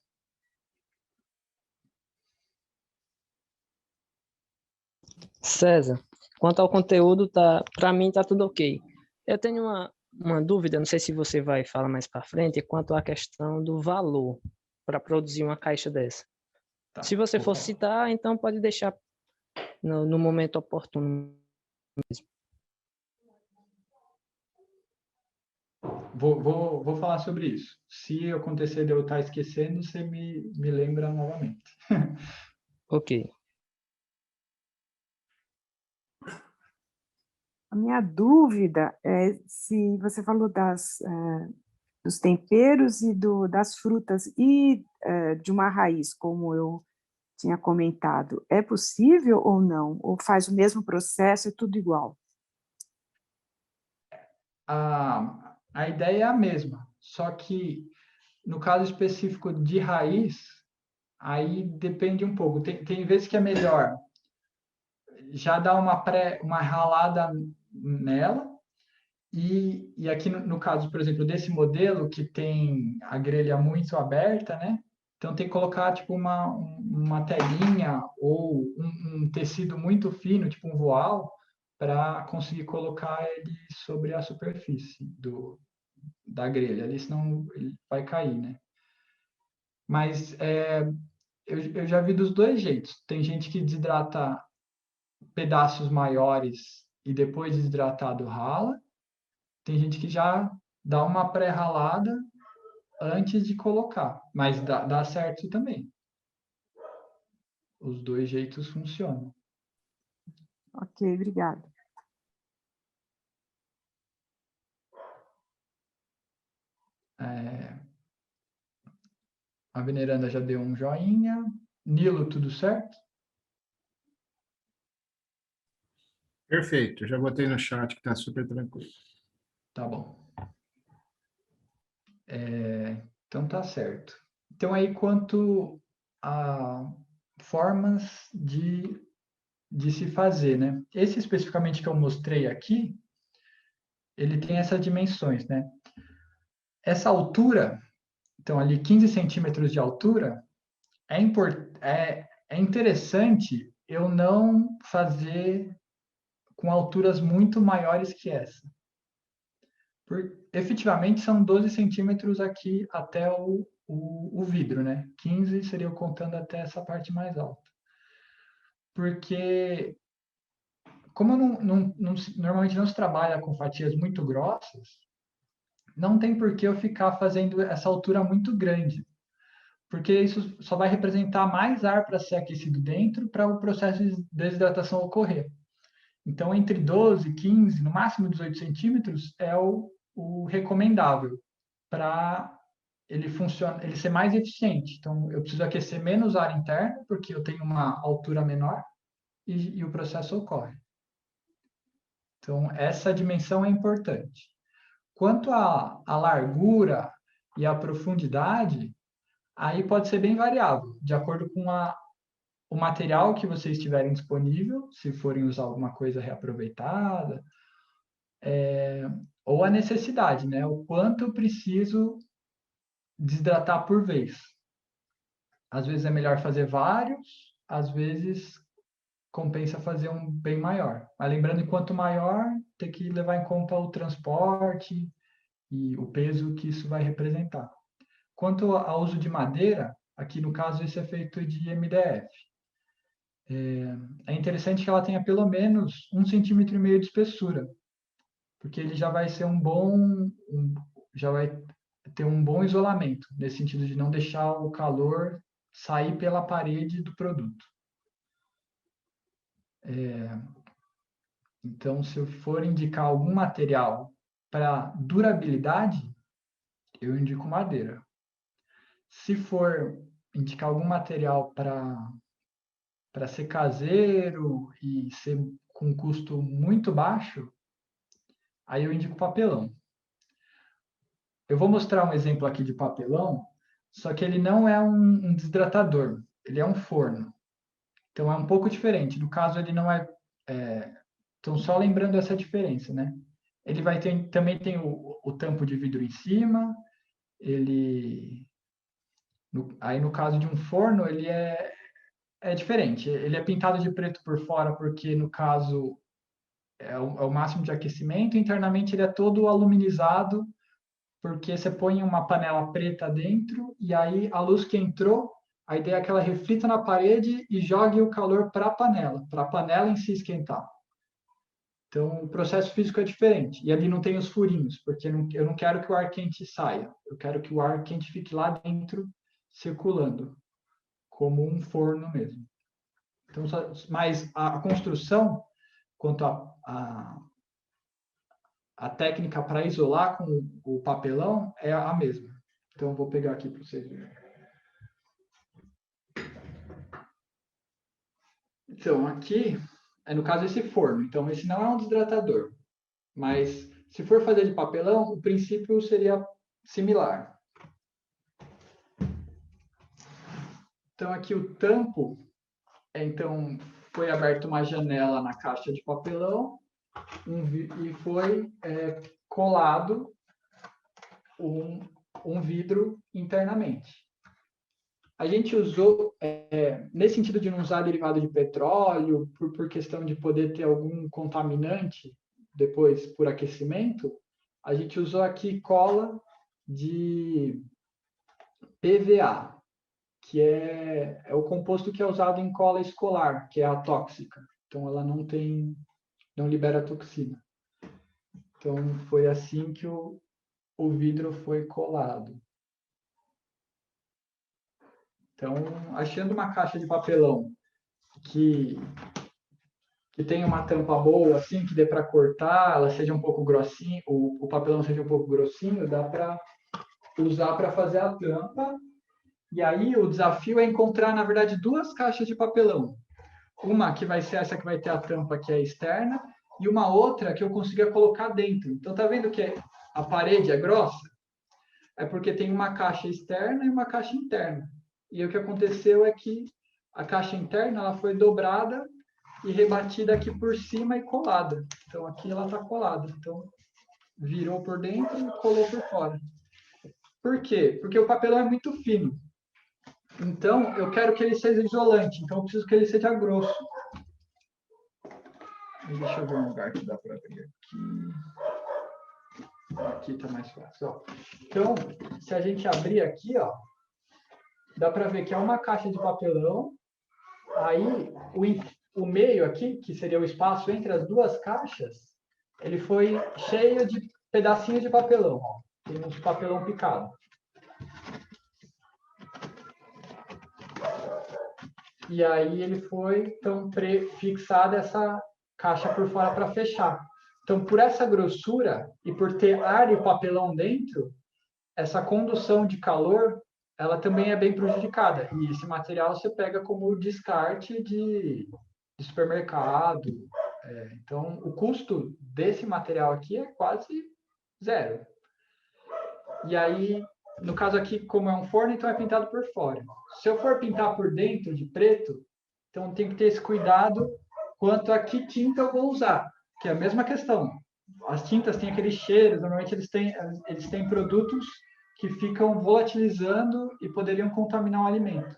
[SPEAKER 3] César, quanto ao conteúdo, para mim está tudo ok. Eu tenho uma dúvida, não sei se você vai falar mais para frente, quanto à questão do valor para produzir uma caixa dessa.
[SPEAKER 1] Tá,
[SPEAKER 3] se você for citar, então pode deixar no momento oportuno mesmo.
[SPEAKER 1] Vou falar sobre isso. Se acontecer de eu estar esquecendo, você me lembra novamente.
[SPEAKER 3] Ok.
[SPEAKER 4] A minha dúvida é se você falou dos temperos e das frutas e de uma raiz, como eu tinha comentado. É possível ou não? Ou faz o mesmo processo, é tudo igual?
[SPEAKER 1] A ideia é a mesma, só que no caso específico de raiz, aí depende um pouco. Tem vezes que é melhor já dar uma ralada nela, e aqui no caso, por exemplo, desse modelo que tem a grelha muito aberta, né? Então tem que colocar tipo uma telinha ou um tecido muito fino, tipo um voal, para conseguir colocar ele sobre a superfície da grelha, ali senão ele vai cair, né? Mas eu já vi dos dois jeitos. Tem gente que desidrata pedaços maiores e depois desidratado rala. Tem gente que já dá uma pré-ralada antes de colocar, mas dá certo também. Os dois jeitos funcionam.
[SPEAKER 4] Ok, obrigada.
[SPEAKER 1] A Veneranda já deu um joinha. Nilo, tudo certo?
[SPEAKER 5] Perfeito, já botei no chat que está super tranquilo.
[SPEAKER 1] Tá bom. Então tá certo. Então aí quanto a formas de se fazer, né? Esse especificamente que eu mostrei aqui, ele tem essas dimensões, né? Essa altura, então ali 15 centímetros de altura, é interessante eu não fazer com alturas muito maiores que essa. Efetivamente, são 12 centímetros aqui até o vidro, né? 15 seria eu contando até essa parte mais alta. Porque, como normalmente não se trabalha com fatias muito grossas, não tem por que eu ficar fazendo essa altura muito grande. porque isso só vai representar mais ar para ser aquecido dentro para o processo de desidratação ocorrer. Então, entre 12, 15, no máximo 18 centímetros é o recomendável para ele ser mais eficiente. Então, eu preciso aquecer menos ar interno, porque eu tenho uma altura menor e o processo ocorre. Então, essa dimensão é importante. Quanto à largura e à profundidade, aí pode ser bem variável, de acordo com o material que vocês tiverem disponível, se forem usar alguma coisa reaproveitada, ou a necessidade, né? O quanto eu preciso desidratar por vez. Às vezes é melhor fazer vários, às vezes compensa fazer um bem maior. Mas lembrando que quanto maior, tem que levar em conta o transporte e o peso que isso vai representar. Quanto ao uso de madeira, aqui no caso esse é feito de MDF. É interessante que ela tenha pelo menos 1,5 centímetro de espessura, porque ele já vai ser já vai ter um bom isolamento, nesse sentido de não deixar o calor sair pela parede do produto. Então, se eu for indicar algum material para durabilidade, eu indico madeira. Se for indicar algum material para ser caseiro e ser com custo muito baixo, aí eu indico papelão. Eu vou mostrar um exemplo aqui de papelão, só que ele não é um desidratador, ele é um forno. Então, é um pouco diferente. No caso, ele não é... Então, só lembrando essa diferença, né? Ele também tem o tampo de vidro em cima, aí, no caso de um forno, ele é diferente. Ele é pintado de preto por fora, porque, no caso, é o máximo de aquecimento. Internamente, ele é todo aluminizado, porque você põe uma panela preta dentro, e aí a luz que entrou, a ideia é que ela reflita na parede e jogue o calor para a panela em si esquentar. Então, o processo físico é diferente. E ali não tem os furinhos, porque eu não quero que o ar quente saia. Eu quero que o ar quente fique lá dentro, circulando, como um forno mesmo. Então, mas a construção, quanto a técnica para isolar com o papelão, é a mesma. Então, eu vou pegar aqui para vocês verem. Então, aqui, no caso, esse forno. Então, esse não é um desidratador. Mas, se for fazer de papelão, o princípio seria similar. Então, aqui o tampo, então, foi aberta uma janela na caixa de papelão e foi colado um vidro internamente. A gente usou, nesse sentido de não usar derivado de petróleo, por questão de poder ter algum contaminante depois por aquecimento, a gente usou aqui cola de PVA, que é o composto que é usado em cola escolar, que é atóxica. Então, ela não libera toxina. Então, foi assim que o vidro foi colado. Então, achando uma caixa de papelão que tenha uma tampa boa, assim, que dê para cortar, ela seja um pouco grossinha, o papelão seja um pouco grossinho, dá para usar para fazer a tampa. E aí o desafio é encontrar, na verdade, 2 caixas de papelão. Uma que vai ser essa que vai ter a tampa que é externa, e uma outra que eu consiga colocar dentro. Então, tá vendo que a parede é grossa? É porque tem uma caixa externa e uma caixa interna. E o que aconteceu é que a caixa interna ela foi dobrada e rebatida aqui por cima e colada. Então, aqui ela está colada. Então, virou por dentro e colou por fora. Por quê? Porque o papelão é muito fino. Então, eu quero que ele seja isolante. Então, eu preciso que ele seja grosso. Deixa eu ver um lugar que dá para abrir aqui. Aqui está mais fácil. Ó. Então, se a gente abrir aqui, ó, dá para ver que é uma caixa de papelão. Aí, o meio aqui, que seria o espaço entre as 2 caixas, ele foi cheio de pedacinhos de papelão. Ó. Tem uns papelão picado. e aí ele foi então fixada essa caixa por fora para fechar. Então, por essa grossura e por ter ar e papelão dentro, essa condução de calor, ela também é bem prejudicada. E esse material você pega como descarte de supermercado. Então, o custo desse material aqui é quase zero. E aí, no caso aqui, como é um forno, então é pintado por fora. Se eu for pintar por dentro de preto, então tem que ter esse cuidado quanto a que tinta eu vou usar, que é a mesma questão. As tintas têm aquele cheiro, normalmente eles têm produtos que ficam volatilizando e poderiam contaminar o alimento.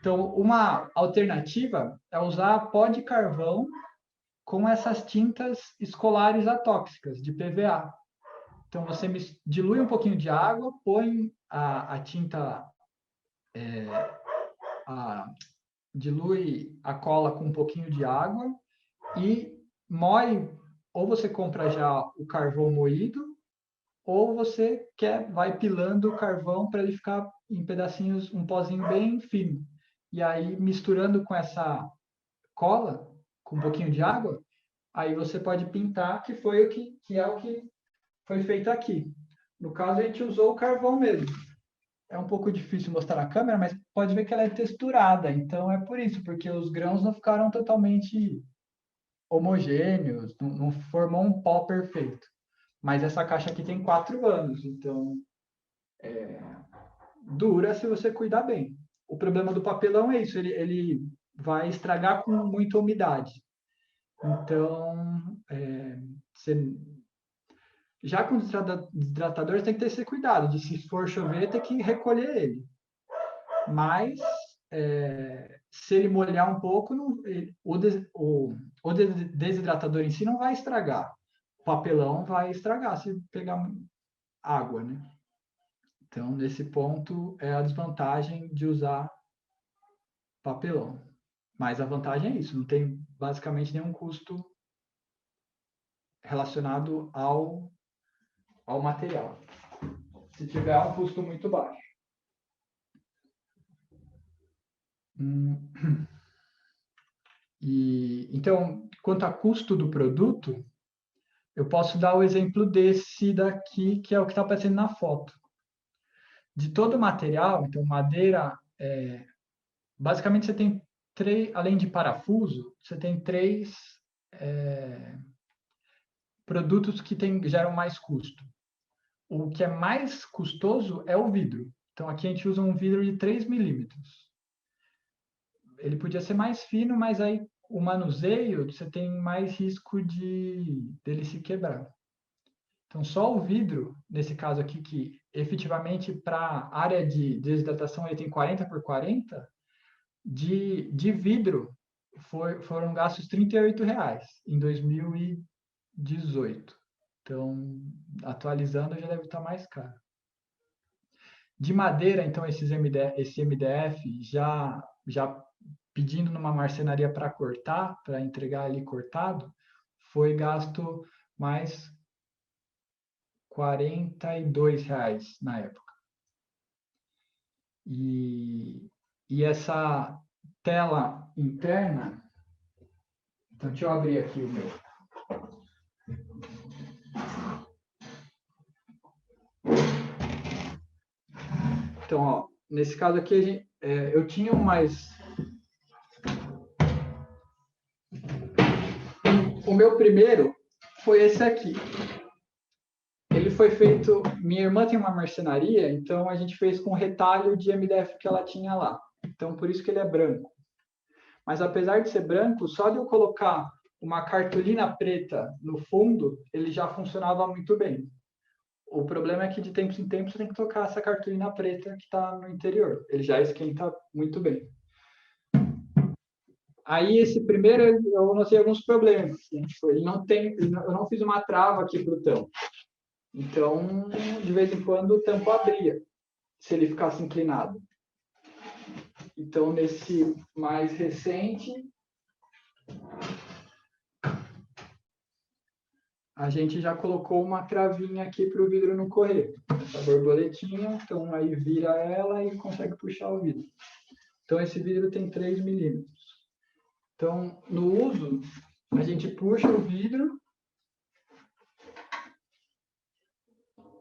[SPEAKER 1] Então, uma alternativa é usar pó de carvão com essas tintas escolares atóxicas, de PVA. Então, você dilui um pouquinho de água, põe a tinta, dilui a cola com um pouquinho de água e moe, ou você compra já o carvão moído, ou você vai pilando o carvão para ele ficar em pedacinhos, um pozinho bem fino. E aí, misturando com essa cola, com um pouquinho de água, aí você pode pintar, que é o que foi feito aqui. No caso, a gente usou o carvão mesmo. É um pouco difícil mostrar na câmera, mas pode ver que ela é texturada. Então, é por isso, porque os grãos não ficaram totalmente homogêneos, não formou um pó perfeito. Mas essa caixa aqui tem 4 anos, então dura se você cuidar bem. O problema do papelão é isso, ele vai estragar com muita umidade. Então, já com desidratador, tem que ter esse cuidado de, se for chover, ter que recolher ele. Mas, se ele molhar um pouco, o desidratador em si não vai estragar. O papelão vai estragar se pegar água, né? Então, nesse ponto, é a desvantagem de usar papelão. Mas a vantagem é isso, não tem basicamente nenhum custo relacionado ao material. Se tiver, é um custo muito baixo. Então, quanto a custo do produto, eu posso dar o exemplo desse daqui, que é o que está aparecendo na foto. De todo o material, então madeira, basicamente você tem além de parafuso, você tem 3 produtos que geram mais custo. O que é mais custoso é o vidro. Então, aqui a gente usa um vidro de 3 milímetros. Ele podia ser mais fino, mas aí o manuseio, você tem mais risco dele se quebrar. Então, só o vidro, nesse caso aqui, que efetivamente para a área de desidratação ele tem 40 por 40, de vidro foram gastos R$38 em 2018. Então, atualizando, já deve estar mais caro. De madeira, então, esse MDF, já pedindo numa marcenaria para cortar, para entregar ali cortado, foi gasto mais R$42 na época. E essa tela interna, então deixa eu abrir aqui o meu. Então, ó, nesse caso aqui, eu tinha o meu primeiro foi esse aqui. Ele foi feito... Minha irmã tem uma marcenaria, então a gente fez com retalho de MDF que ela tinha lá. Então, por isso que ele é branco. Mas, apesar de ser branco, só de eu colocar uma cartolina preta no fundo, ele já funcionava muito bem. O problema é que, de tempos em tempos, você tem que tocar essa cartolina preta que está no interior. Ele já esquenta muito bem. Aí, esse primeiro, eu notei alguns problemas. Eu não fiz uma trava aqui para o tampo. Então, de vez em quando, o tampo abria, se ele ficasse inclinado. Então, nesse mais recente, a gente já colocou uma travinha aqui para o vidro não correr. Essa borboletinha, então aí vira ela e consegue puxar o vidro. Então, esse vidro tem 3 milímetros. Então, no uso, a gente puxa o vidro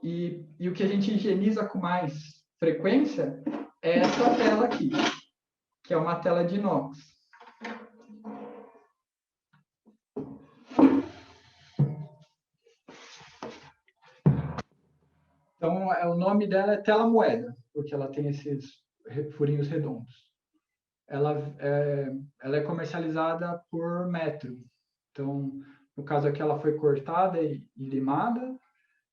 [SPEAKER 1] e o que a gente higieniza com mais frequência é essa tela aqui, que é uma tela de inox. Então, o nome dela é tela moeda, porque ela tem esses furinhos redondos. Ela é comercializada por metro. Então, no caso aqui, ela foi cortada e limada,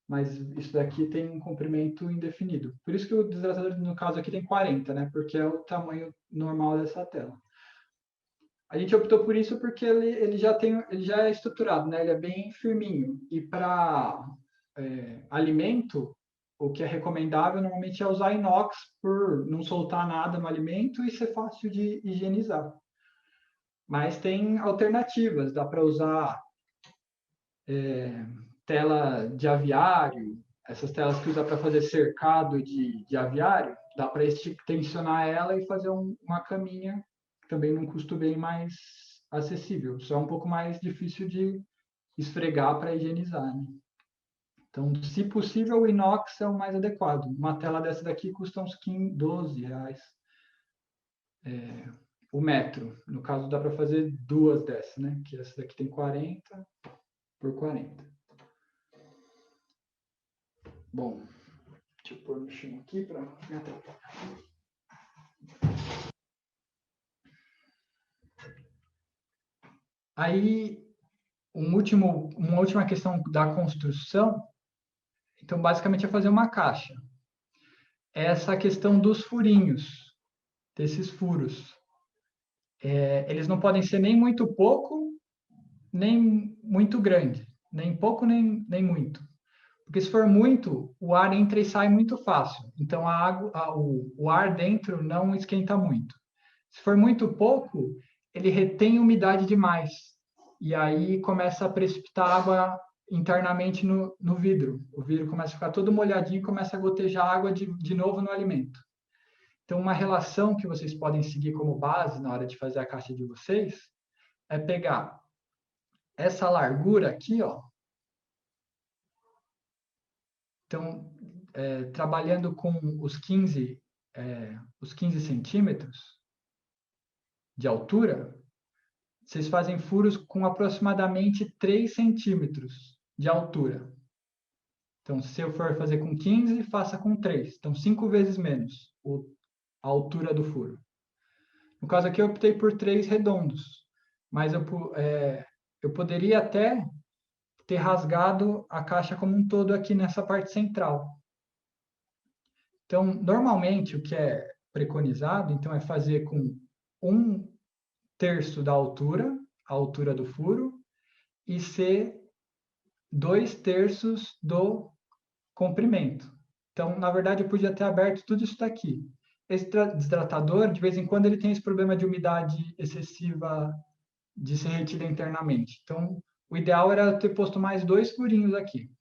[SPEAKER 1] mas isso daqui tem um comprimento indefinido. Por isso que o desidratador, no caso aqui, tem 40, né? Porque é o tamanho normal dessa tela. A gente optou por isso porque ele já é estruturado, né? Ele é bem firminho. E para alimento, o que é recomendável normalmente é usar inox por não soltar nada no alimento e ser fácil de higienizar. Mas tem alternativas, dá para usar tela de aviário, essas telas que usa para fazer cercado de aviário, dá para tensionar ela e fazer uma caminha, também num custo bem mais acessível. Só é um pouco mais difícil de esfregar para higienizar, né? Então, se possível, o inox é o mais adequado. Uma tela dessa daqui custa uns 15, 12 reais. O metro. No caso, dá para fazer 2 dessas, né? Que essa daqui tem 40 por 40. Bom, deixa eu pôr no chão aqui para me atrapalhar. Aí, uma última questão da construção. Então, basicamente, é fazer uma caixa. Essa questão dos furinhos, desses furos. Eles não podem ser nem muito pouco, nem muito grande. Nem pouco, nem muito. Porque se for muito, o ar entra e sai muito fácil. Então, o ar dentro não esquenta muito. Se for muito pouco, ele retém umidade demais. E aí começa a precipitar água internamente no vidro. O vidro começa a ficar todo molhadinho e começa a gotejar água de novo no alimento. Então, uma relação que vocês podem seguir como base na hora de fazer a caixa de vocês é pegar essa largura aqui, ó. Então, trabalhando com os 15 centímetros de altura, vocês fazem furos com aproximadamente 3 centímetros de altura. Então, se eu for fazer com 15, faça com 3. Então, 5 vezes menos a altura do furo. No caso aqui, eu optei por 3 redondos. Mas eu poderia até ter rasgado a caixa como um todo aqui nessa parte central. Então, normalmente, o que é preconizado, então, é fazer com 1/3 da altura, a altura do furo, e ser 2/3 do comprimento. Então, na verdade, eu podia ter aberto tudo isso daqui. Esse desidratador, de vez em quando, ele tem esse problema de umidade excessiva de ser retida internamente. Então, o ideal era ter posto mais 2 furinhos aqui.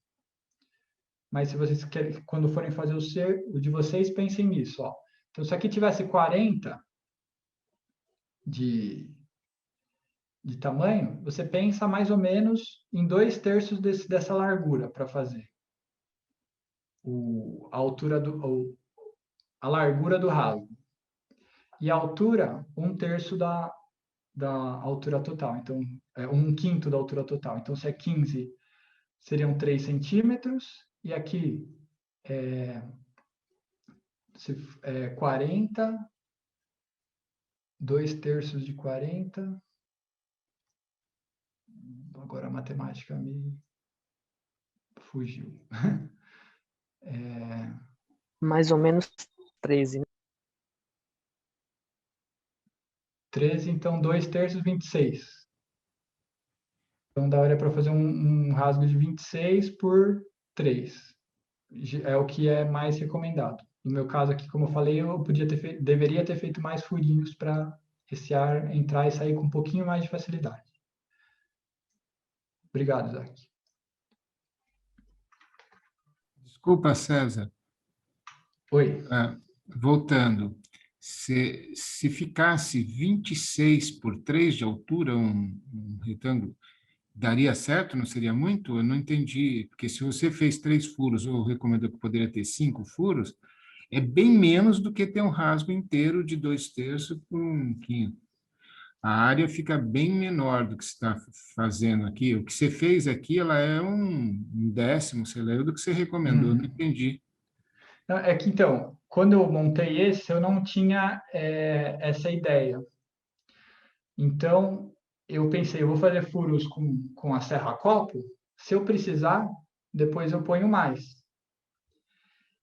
[SPEAKER 1] Mas se vocês querem, quando forem fazer o de vocês, pensem nisso, ó. Então, se aqui tivesse 40 de tamanho, você pensa mais ou menos em 2/3 dessa largura para fazer. A largura do rasgo. E a altura, 1/3 da altura total. Então, 1/5 da altura total. Então, se é 15, seriam 3 centímetros. E aqui, se 40, 2/3 de 40. Agora a matemática me fugiu.
[SPEAKER 3] Mais ou menos 13, né?
[SPEAKER 1] 13, então 2/3, 26. Então, da hora para fazer um rasgo de 26 por 3. É o que é mais recomendado. No meu caso aqui, como eu falei, eu deveria ter feito mais furinhos para esse ar entrar e sair com um pouquinho mais de facilidade. Obrigado, Isaac.
[SPEAKER 5] Desculpa, César.
[SPEAKER 1] Oi.
[SPEAKER 5] Voltando. se ficasse 26 por 3 de altura, um retângulo, daria certo? Não seria muito? Eu não entendi, porque se você fez 3 furos, ou recomendou que poderia ter 5 furos, é bem menos do que ter um rasgo inteiro de 2/3 por 1/5. A área fica bem menor do que você está fazendo aqui. O que você fez aqui, ela é um décimo, sei lá, do que você recomendou. Eu não entendi.
[SPEAKER 1] Não, é que, então, quando eu montei esse, eu não tinha essa ideia. Então, eu pensei, eu vou fazer furos com a serra-copo, se eu precisar, depois eu ponho mais.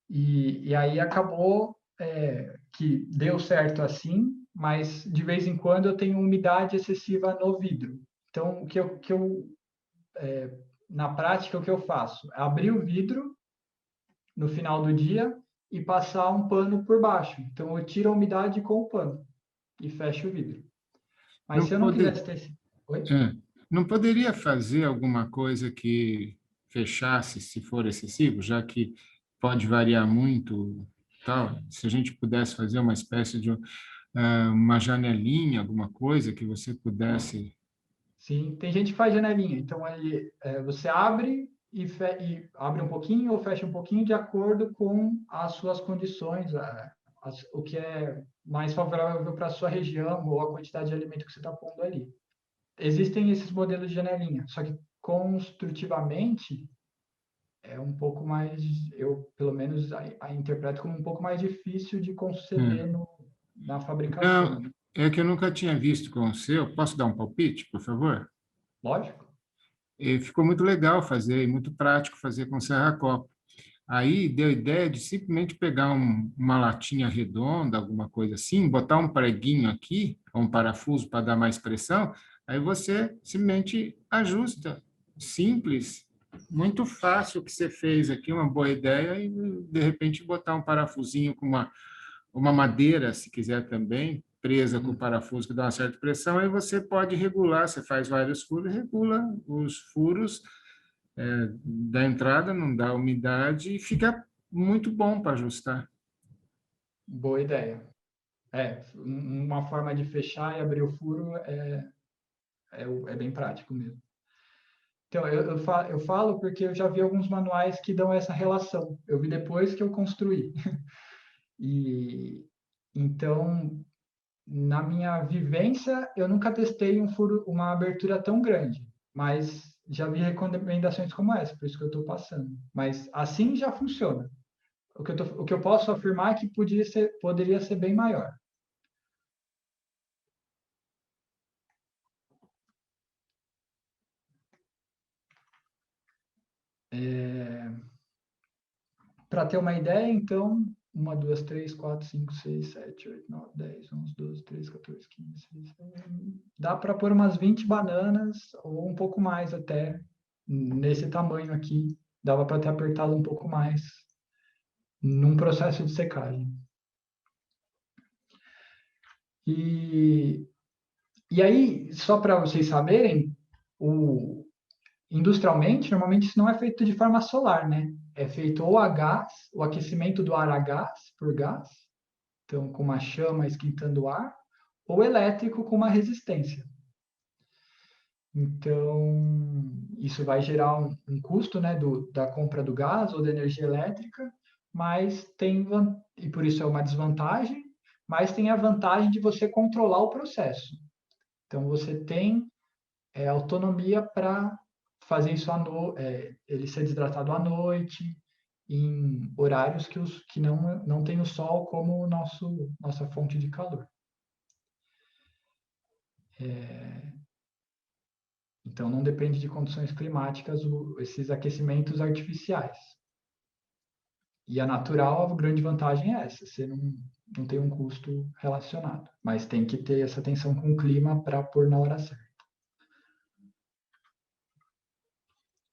[SPEAKER 1] E aí acabou que deu certo assim, mas de vez em quando eu tenho umidade excessiva no vidro. Então, na prática, o que eu faço? Abrir o vidro no final do dia e passar um pano por baixo. Então, eu tiro a umidade com o pano e fecho o vidro. Mas se
[SPEAKER 5] Não
[SPEAKER 1] eu não
[SPEAKER 5] poder,
[SPEAKER 1] quisesse ter... Oi?
[SPEAKER 5] não poderia fazer alguma coisa que fechasse, se for excessivo, já que pode variar muito, tal. Se a gente pudesse fazer uma espécie de uma janelinha, alguma coisa que você pudesse.
[SPEAKER 1] Sim, tem gente que faz janelinha. Então, aí você abre e abre um pouquinho ou fecha um pouquinho de acordo com as suas condições, o que é mais favorável para a sua região ou a quantidade de alimento que você está pondo ali. Existem esses modelos de janelinha, só que construtivamente é um pouco mais, eu pelo menos a interpreto como um pouco mais difícil de conceder
[SPEAKER 5] Hum.
[SPEAKER 1] na fabricação,
[SPEAKER 5] Não,
[SPEAKER 1] né?
[SPEAKER 5] é que eu nunca tinha visto com o seu. Posso dar um palpite, por favor?
[SPEAKER 1] Lógico.
[SPEAKER 5] E ficou muito legal fazer, e muito prático fazer com serra-copo. Aí deu a ideia de simplesmente pegar uma latinha redonda, alguma coisa assim, botar um preguinho aqui, um parafuso para dar mais pressão, aí você simplesmente ajusta. Simples, muito fácil o que você fez aqui, uma boa ideia, e de repente botar um parafusinho com uma madeira, se quiser também, presa com o parafuso que dá uma certa pressão, aí você pode regular, você faz vários furos, regula os furos da entrada, não dá umidade e fica muito bom para ajustar.
[SPEAKER 1] Boa ideia. Uma forma de fechar e abrir o furo é bem prático mesmo. Então, eu falo porque eu já vi alguns manuais que dão essa relação. Eu vi depois que eu construí. E então, na minha vivência, eu nunca testei um furo, uma abertura tão grande, mas já vi recomendações como essa, por isso que eu estou passando. Mas assim já funciona. O que eu posso afirmar é que poderia ser bem maior. Para ter uma ideia, então, 1, 2, 3, 4, 5, 6, 7, 8, 9, 10, 11, 12, 13, 14, 15, 16, 17. Dá para pôr umas 20 bananas, ou um pouco mais até, nesse tamanho aqui. Dava para ter apertado um pouco mais num processo de secagem. E aí, só para vocês saberem, industrialmente, normalmente isso não é feito de forma solar, né? É feito ou a gás, o aquecimento do ar a gás, por gás, então com uma chama esquentando o ar, ou elétrico com uma resistência. Então, isso vai gerar um custo, né, da compra do gás ou da energia elétrica, mas e por isso é uma desvantagem, mas tem a vantagem de você controlar o processo. Então, você tem autonomia para fazer isso ele ser desidratado à noite, em horários que não tem o sol como nossa fonte de calor. Então, não depende de condições climáticas esses aquecimentos artificiais. E a natural, a grande vantagem é essa, você não tem um custo relacionado, mas tem que ter essa atenção com o clima para pôr na hora certa.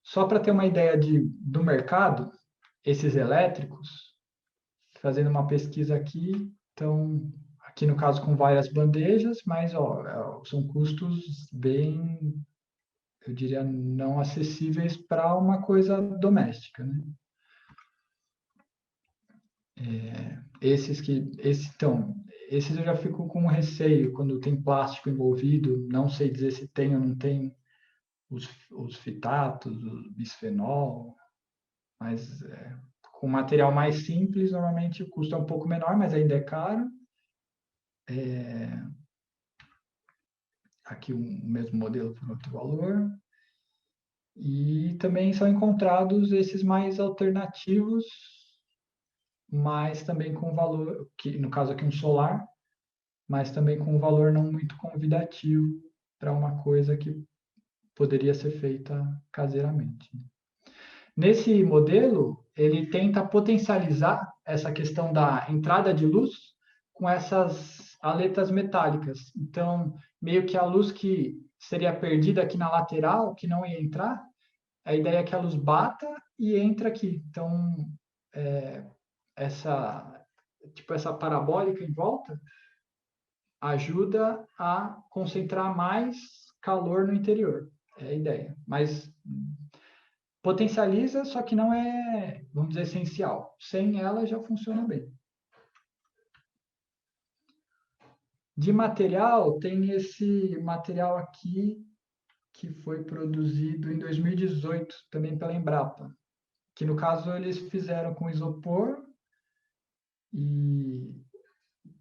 [SPEAKER 1] Só para ter uma ideia do mercado, esses elétricos, fazendo uma pesquisa aqui, então, aqui no caso com várias bandejas, mas são custos bem, eu diria, não acessíveis para uma coisa doméstica, né? Então, esses eu já fico com receio, quando tem plástico envolvido, não sei dizer se tem ou não tem os fitatos, o bisfenol, mas com material mais simples, normalmente o custo é um pouco menor, mas ainda é caro. Aqui o mesmo modelo por outro valor. E também são encontrados esses mais alternativos, mas também com valor, que no caso aqui um solar, mas também com um valor não muito convidativo para uma coisa que poderia ser feita caseiramente. Nesse modelo, ele tenta potencializar essa questão da entrada de luz com essas aletas metálicas. Então, meio que a luz que seria perdida aqui na lateral, que não ia entrar, a ideia é que a luz bata e entra aqui. Então, essa parabólica em volta ajuda a concentrar mais calor no interior. É a ideia. Mas potencializa, só que não é, vamos dizer, essencial. Sem ela já funciona bem. De material, tem esse material aqui que foi produzido em 2018, também pela Embrapa, que no caso eles fizeram com isopor e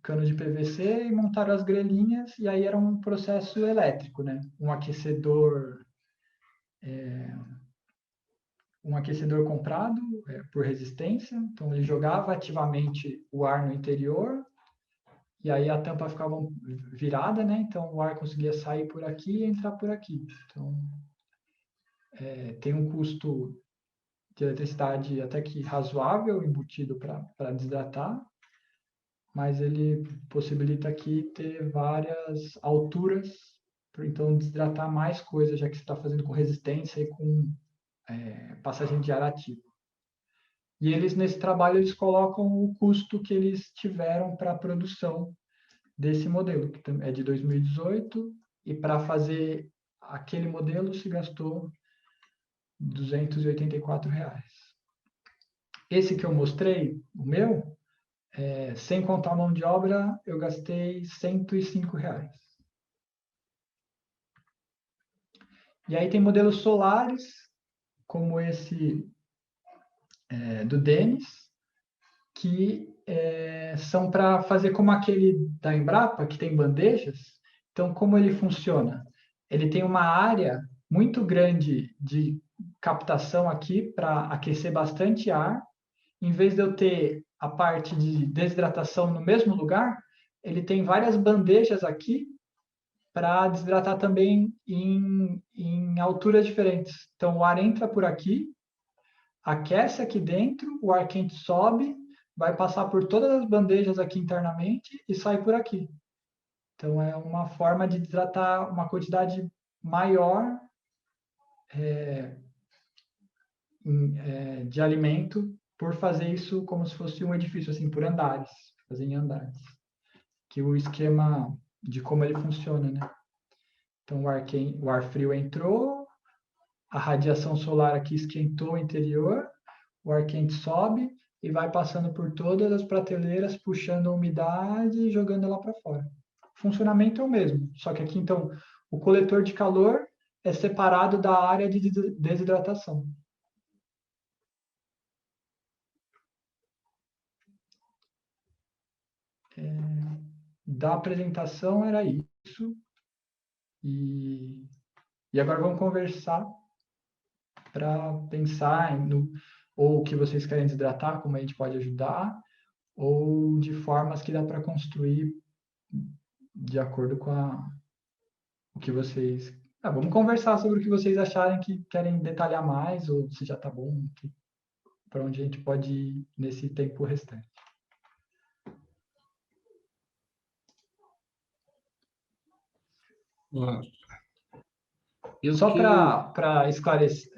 [SPEAKER 1] cano de PVC e montaram as grelhinhas, e aí era um processo elétrico, né? Um aquecedor comprado por resistência, então ele jogava ativamente o ar no interior, e aí a tampa ficava virada, né? Então o ar conseguia sair por aqui e entrar por aqui. Então tem um custo de eletricidade até que razoável embutido para desidratar, mas ele possibilita aqui ter várias alturas, então desidratar mais coisas, já que você está fazendo com resistência e com passagem de ar ativo. E eles, nesse trabalho, eles colocam o custo que eles tiveram para a produção desse modelo, que é de 2018, e para fazer aquele modelo se gastou R$ 284. Esse que eu mostrei, o meu, sem contar a mão de obra, eu gastei R$ 105. E aí tem modelos solares, como esse do Denis, que são para fazer como aquele da Embrapa, que tem bandejas. Então, como ele funciona? Ele tem uma área muito grande de captação aqui para aquecer bastante ar. Em vez de eu ter a parte de desidratação no mesmo lugar, ele tem várias bandejas aqui para desidratar também em alturas diferentes. Então, o ar entra por aqui, aquece aqui dentro, o ar quente sobe, vai passar por todas as bandejas aqui internamente e sai por aqui. Então, é uma forma de desidratar uma quantidade maior de alimento por fazer isso como se fosse um edifício, assim, por andares, fazer em andares. Que o esquema de como ele funciona, né? Então, o ar frio entrou, a radiação solar aqui esquentou o interior, o ar quente sobe e vai passando por todas as prateleiras, puxando a umidade e jogando ela para fora. O funcionamento é o mesmo, só que aqui, então, o coletor de calor é separado da área de desidratação. Da apresentação era isso. E agora vamos conversar para pensar ou o que vocês querem desidratar, como a gente pode ajudar, ou de formas que dá para construir de acordo com o que vocês... vamos conversar sobre o que vocês acharem que querem detalhar mais, ou se já está bom, para onde a gente pode ir nesse tempo restante. Só para esclarecer,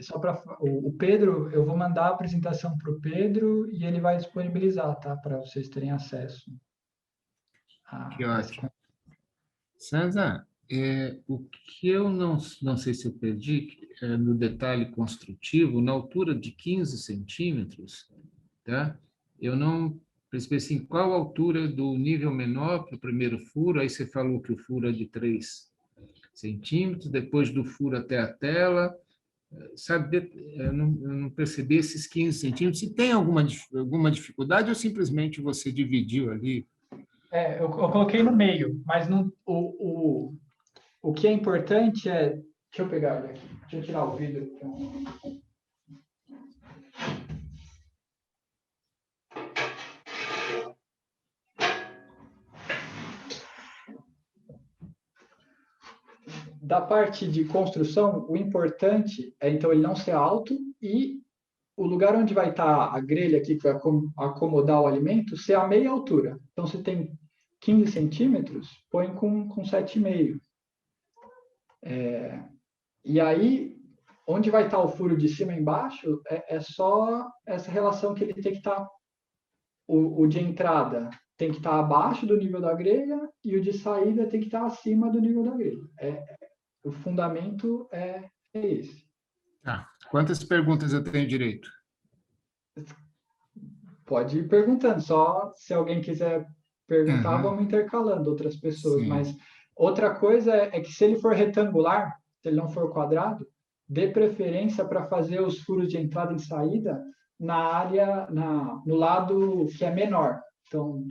[SPEAKER 1] o Pedro, eu vou mandar a apresentação para o Pedro e ele vai disponibilizar, tá? Para vocês terem acesso.
[SPEAKER 5] Que ótimo. César, o que eu não sei se eu perdi, no detalhe construtivo, na altura de 15 centímetros, tá? Eu não perceber assim, qual a altura do nível menor para o primeiro furo. Aí você falou que o furo é de 3 centímetros, depois do furo até a tela, sabe, eu não percebi esses 15 centímetros. Se tem alguma dificuldade ou simplesmente você dividiu ali?
[SPEAKER 1] Eu coloquei no meio, mas não, o que é importante é... Deixa eu pegar ele aqui, deixa eu tirar o vidro. Então. Da parte de construção, o importante é, então, ele não ser alto e o lugar onde vai estar a grelha aqui, que vai acomodar o alimento, ser a meia altura. Então, se tem 15 centímetros, põe com 7,5. E aí, onde vai estar o furo de cima e embaixo, é só essa relação que ele tem que estar... O de entrada tem que estar abaixo do nível da grelha e o de saída tem que estar acima do nível da grelha. O fundamento é esse.
[SPEAKER 5] Tá. Quantas perguntas eu tenho direito?
[SPEAKER 1] Pode ir perguntando, só se alguém quiser perguntar, vamos intercalando outras pessoas.
[SPEAKER 5] Sim.
[SPEAKER 1] Mas outra coisa é que se ele for retangular, se ele não for quadrado, dê preferência para fazer os furos de entrada e saída na área, no lado que é menor. Então,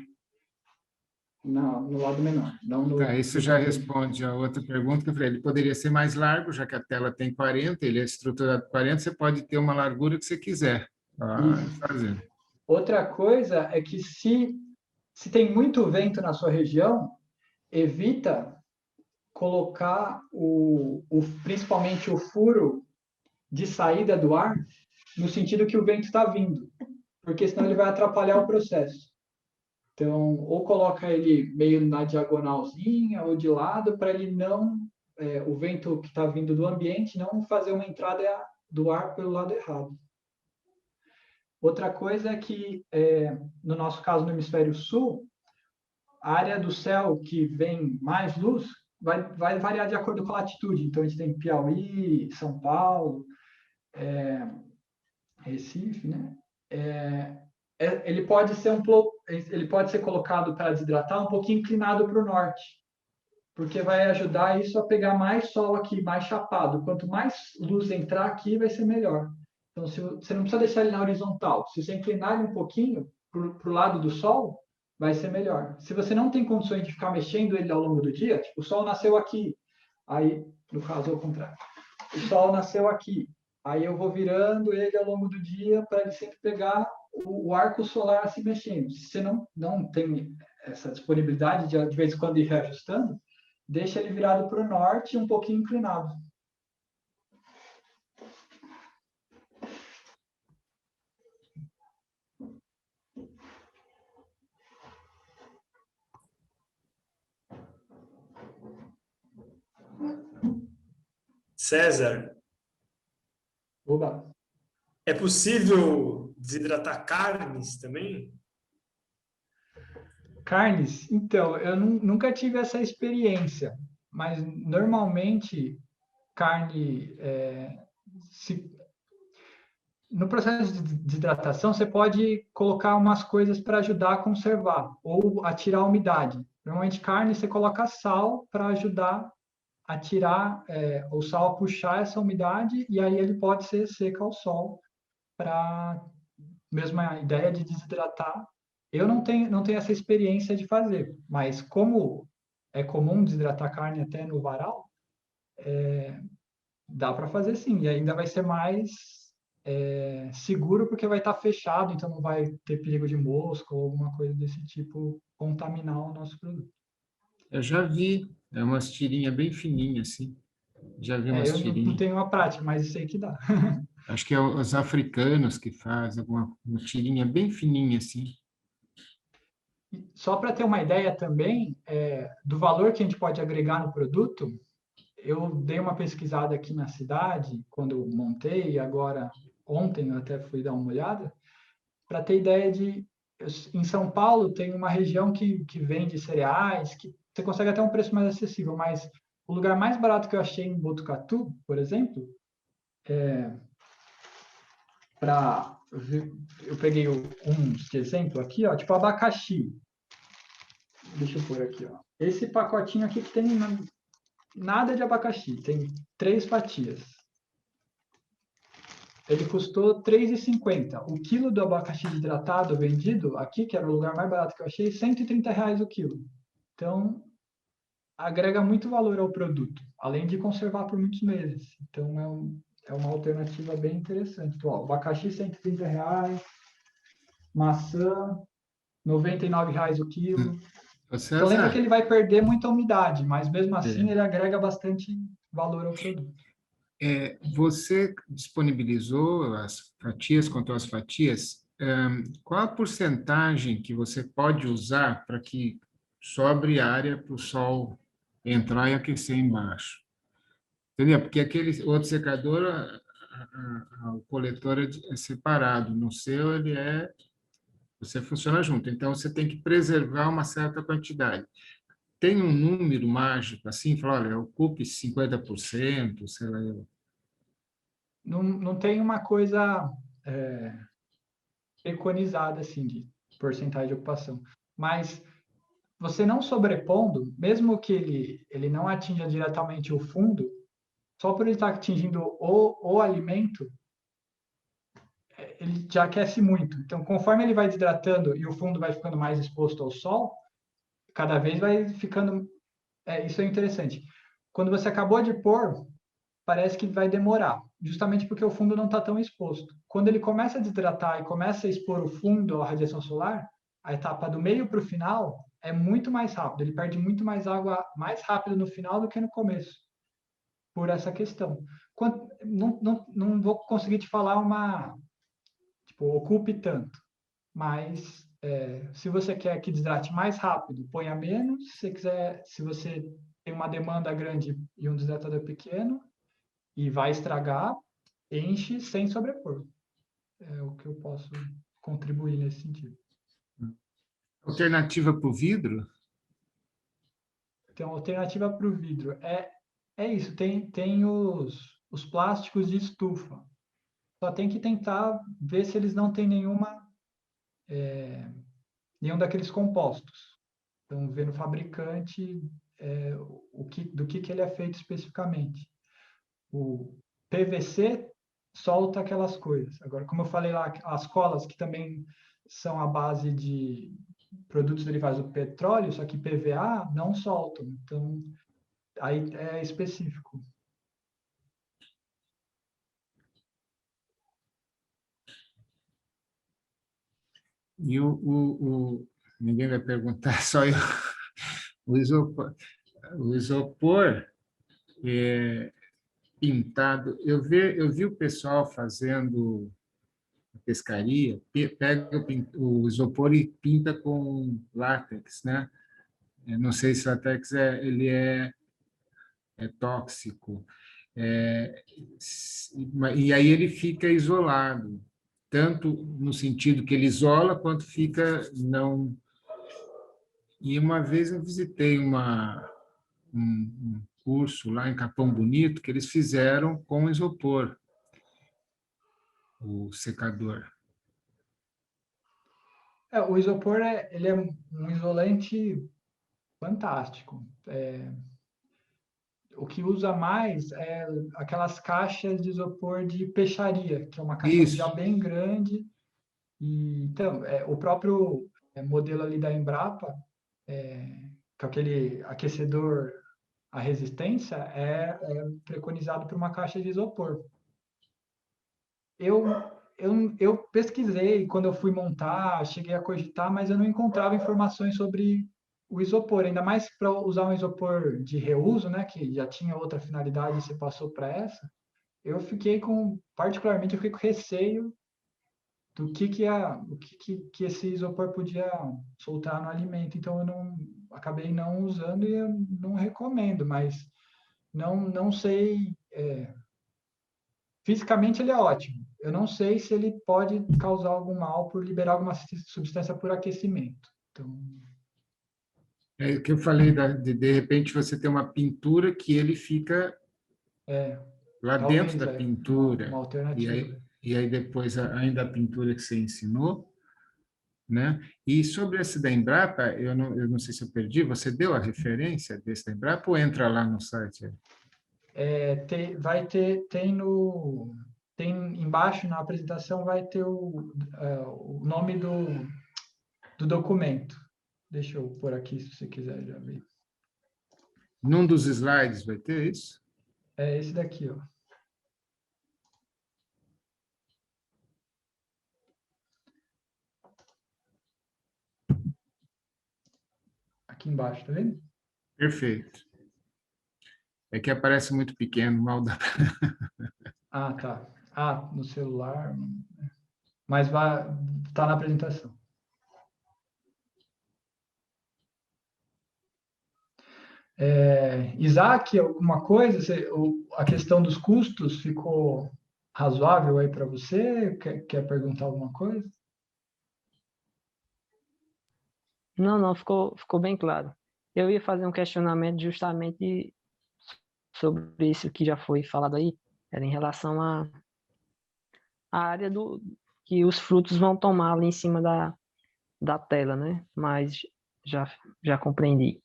[SPEAKER 1] no lado menor. Não no,
[SPEAKER 5] Tá, isso já responde a outra pergunta que eu falei. Ele poderia ser mais largo, já que a tela tem 40, ele é estruturado 40, você pode ter uma largura que você quiser fazer.
[SPEAKER 1] Outra coisa é que se tem muito vento na sua região, evita colocar principalmente o furo de saída do ar no sentido que o vento está vindo, porque senão ele vai atrapalhar o processo. Então, ou coloca ele meio na diagonalzinha ou de lado, para ele não, o vento que está vindo do ambiente não fazer uma entrada do ar pelo lado errado. Outra coisa é que, no nosso caso, no hemisfério sul, a área do céu que vem mais luz vai variar de acordo com a latitude. Então, a gente tem Piauí, São Paulo, Recife, né? Ele pode ser colocado para desidratar um pouquinho inclinado para o norte, porque vai ajudar isso a pegar mais sol aqui, mais chapado. Quanto mais luz entrar aqui, vai ser melhor. Então, você não precisa deixar ele na horizontal. Se você inclinar ele um pouquinho para o lado do sol, vai ser melhor. Se você não tem condições de ficar mexendo ele ao longo do dia, tipo, o sol nasceu aqui, aí, no caso, é o contrário. O sol nasceu aqui, aí eu vou virando ele ao longo do dia para ele sempre pegar o arco solar se mexendo. Se você não tem essa disponibilidade de vez em quando ir reajustando, deixa ele virado para o norte e um pouquinho inclinado.
[SPEAKER 7] César,
[SPEAKER 1] Oba.
[SPEAKER 7] é possível desidratar carnes também?
[SPEAKER 1] Carnes? Então, eu nunca tive essa experiência, mas normalmente carne, no processo de desidratação, você pode colocar umas coisas para ajudar a conservar ou a tirar a umidade. Normalmente, carne, você coloca sal para ajudar a tirar, o sal a puxar essa umidade, e aí ele pode ser seco ao sol, para mesma ideia de desidratar. Eu não tenho essa experiência de fazer, mas como é comum desidratar carne até no varal, dá para fazer sim, e ainda vai ser mais seguro, porque vai estar fechado, então não vai ter perigo de mosca ou alguma coisa desse tipo contaminar o nosso produto.
[SPEAKER 5] Eu já vi, é umas tirinhas bem fininhas, assim. Já vi umas
[SPEAKER 1] Eu não
[SPEAKER 5] tirinhas.
[SPEAKER 1] tenho uma prática, mas sei que dá.
[SPEAKER 5] Acho que é os africanos que fazem uma tirinha bem fininha, assim.
[SPEAKER 1] Só para ter uma ideia também do valor que a gente pode agregar no produto, eu dei uma pesquisada aqui na cidade, quando eu montei, e agora, ontem, eu até fui dar uma olhada, para ter ideia em São Paulo, tem uma região que vende cereais, que você consegue até um preço mais acessível, mas o lugar mais barato que eu achei em Botucatu, por exemplo, para eu peguei uns de exemplo aqui, ó, tipo abacaxi. Deixa eu pôr aqui, ó. Esse pacotinho aqui que tem nada de abacaxi, tem 3 fatias. Ele custou R$ 3,50. O quilo do abacaxi hidratado vendido aqui, que era o lugar mais barato que eu achei, R$ 130 o quilo. Então, agrega muito valor ao produto, além de conservar por muitos meses. Então, é uma alternativa bem interessante. Então, ó, abacaxi, R$ 130, maçã, R$ 99 o quilo. Então, lembra que ele vai perder muita umidade, mas mesmo assim ele agrega bastante valor ao produto.
[SPEAKER 5] Você disponibilizou as fatias, contou as fatias. Qual a porcentagem que você pode usar para que sobre área para o sol entrar e aquecer embaixo? Entendeu? Porque aquele outro secador, o coletor é separado. No seu, você funciona junto. Então, você tem que preservar uma certa quantidade. Tem um número mágico assim? Fala, olha, ocupe 50%, sei lá.
[SPEAKER 1] Não tem uma coisa preconizada assim de porcentagem de ocupação, mas você não sobrepondo, mesmo que ele não atinja diretamente o fundo, só por ele estar atingindo o alimento, ele já aquece muito. Então, conforme ele vai desidratando e o fundo vai ficando mais exposto ao sol, cada vez vai ficando... isso é interessante. Quando você acabou de pôr, parece que vai demorar, justamente porque o fundo não está tão exposto. Quando ele começa a desidratar e começa a expor o fundo à radiação solar, a etapa do meio para o final é muito mais rápido. Ele perde muito mais água mais rápido no final do que no começo, por essa questão. Não vou conseguir te falar ocupe tanto, mas se você quer que desidrate mais rápido, ponha menos. Se você tem uma demanda grande e um desidratador pequeno, e vai estragar, enche sem sobrepor. É o que eu posso contribuir nesse sentido.
[SPEAKER 5] Alternativa para o vidro?
[SPEAKER 1] Então, alternativa para o vidro é isso. Tem os plásticos de estufa. Só tem que tentar ver se eles não têm nenhum daqueles compostos. Então, ver no fabricante do que ele é feito especificamente. O PVC solta aquelas coisas. Agora, como eu falei lá, as colas que também são à base de produtos derivados do petróleo, só que PVA não soltam. Então, aí é específico.
[SPEAKER 5] E ninguém vai perguntar, só eu. O isopor pintado. Eu vi o pessoal fazendo pescaria, pega o isopor e pinta com látex, né? Eu não sei se o látex ele é tóxico. E aí ele fica isolado, tanto no sentido que ele isola, quanto fica não... E uma vez eu visitei um curso lá em Capão Bonito, que eles fizeram com isopor, o secador.
[SPEAKER 1] O isopor ele é um isolante fantástico. O que usa mais é aquelas caixas de isopor de peixaria, que é uma caixa já bem grande. E, então, o próprio modelo ali da Embrapa, com aquele aquecedor à resistência, é preconizado por uma caixa de isopor. Eu pesquisei quando eu fui montar, cheguei a cogitar, mas eu não encontrava informações sobre o isopor, ainda mais para usar um isopor de reuso, né, que já tinha outra finalidade e se passou para essa. Particularmente, eu fiquei com receio do que esse isopor podia soltar no alimento. Então, eu acabei não usando e eu não recomendo, mas não sei... Fisicamente, ele é ótimo. Eu não sei se ele pode causar algum mal por liberar alguma substância por aquecimento. Então...
[SPEAKER 5] É o que eu falei, de repente você tem uma pintura que ele fica lá dentro da pintura.
[SPEAKER 1] Uma alternativa.
[SPEAKER 5] e aí depois ainda a pintura que você ensinou, né? E sobre esse da Embrapa, eu não sei se eu perdi, você deu a referência desse da Embrapa ou entra lá no site?
[SPEAKER 1] Tem embaixo na apresentação vai ter o nome do documento. Deixa eu pôr aqui se você quiser já ver.
[SPEAKER 5] Num dos slides vai ter isso?
[SPEAKER 1] É esse daqui, ó. Aqui embaixo, tá vendo?
[SPEAKER 5] Perfeito. É que aparece muito pequeno, mal dá pra...
[SPEAKER 1] Ah, tá. Ah, no celular. Mas tá na apresentação. Isaac, alguma coisa? A questão dos custos ficou razoável aí para você? Quer perguntar alguma coisa?
[SPEAKER 3] Não, ficou bem claro. Eu ia fazer um questionamento justamente sobre isso que já foi falado aí, era em relação à área que os frutos vão tomar ali em cima da tela, né? Mas já compreendi.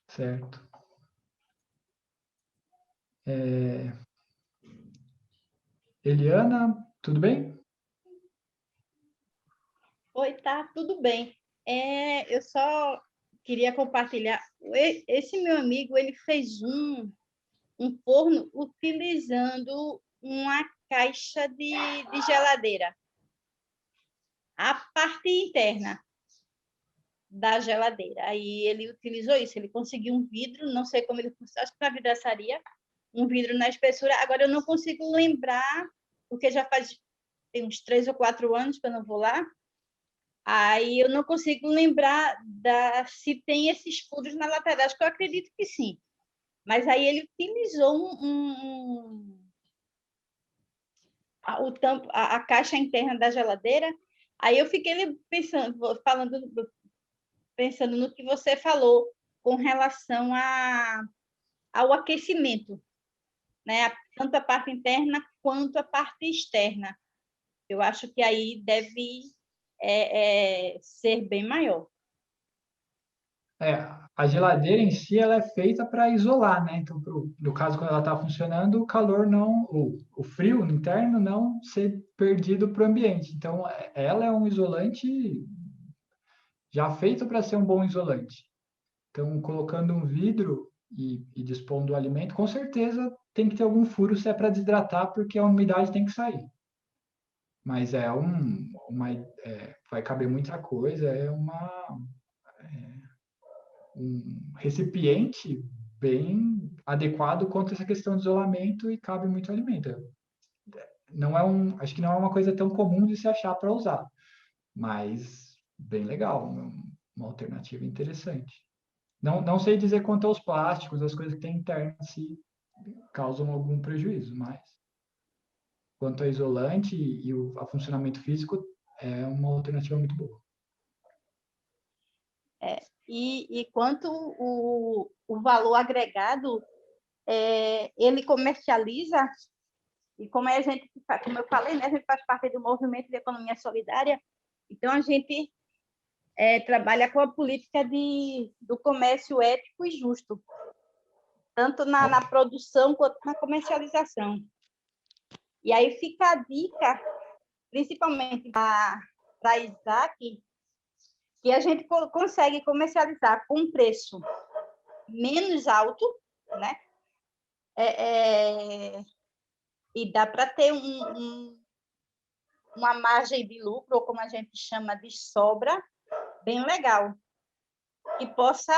[SPEAKER 1] Certo. Eliana, tudo bem?
[SPEAKER 2] Oi, tá, tudo bem. Eu só queria compartilhar. Esse meu amigo, ele fez um forno utilizando uma caixa de geladeira. A parte interna da geladeira. Aí ele utilizou isso, ele conseguiu um vidro, não sei como ele conseguiu, acho que na vidraçaria, um vidro na espessura. Agora eu não consigo lembrar, porque já tem uns 3 ou 4 anos que eu não vou lá. Aí eu não consigo lembrar se tem esses furos na lateral, acho que eu acredito que sim. Mas aí ele utilizou a caixa interna da geladeira. Aí eu fiquei pensando no que você falou com relação ao aquecimento, né? Tanto a parte interna quanto a parte externa. Eu acho que aí deve ser bem maior.
[SPEAKER 1] A geladeira em si ela é feita para isolar, né? Então, no caso, quando ela está funcionando, o calor não, o frio interno não ser perdido para o ambiente. Então, ela é um isolante já feito para ser um bom isolante. Então, colocando um vidro e dispondo do alimento, com certeza tem que ter algum furo se é para desidratar, porque a umidade tem que sair. Mas vai caber muita coisa, um recipiente bem adequado contra essa questão de isolamento e cabe muito alimento. Acho que não é uma coisa tão comum de se achar para usar, mas bem legal, uma alternativa interessante. Não sei dizer quanto aos plásticos, as coisas que tem internas, se causam algum prejuízo, mas quanto a isolante e a funcionamento físico, é uma alternativa muito boa.
[SPEAKER 2] E quanto o valor agregado, ele comercializa, e como eu falei, né, a gente faz parte do movimento de economia solidária, então a gente trabalha com a política do comércio ético e justo, tanto na produção quanto na comercialização. E aí fica a dica, principalmente para Isaac, que a gente consegue comercializar com um preço menos alto, né? E dá para ter uma margem de lucro, ou como a gente chama de sobra, bem legal, que possa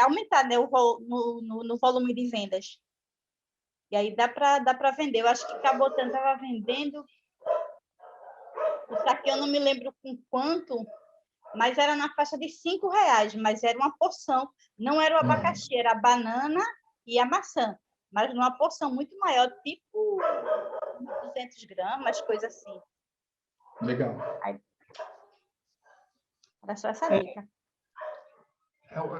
[SPEAKER 2] aumentar, né, no volume de vendas. E aí dá para vender. Eu acho que Cabotã estava vendendo, isso aqui eu não me lembro com quanto, mas era na faixa de R$5, mas era uma porção. Não era o abacaxi, era a banana e a maçã, mas numa porção muito maior, tipo 200 gramas, coisa assim.
[SPEAKER 1] Legal.
[SPEAKER 2] Era só essa dica.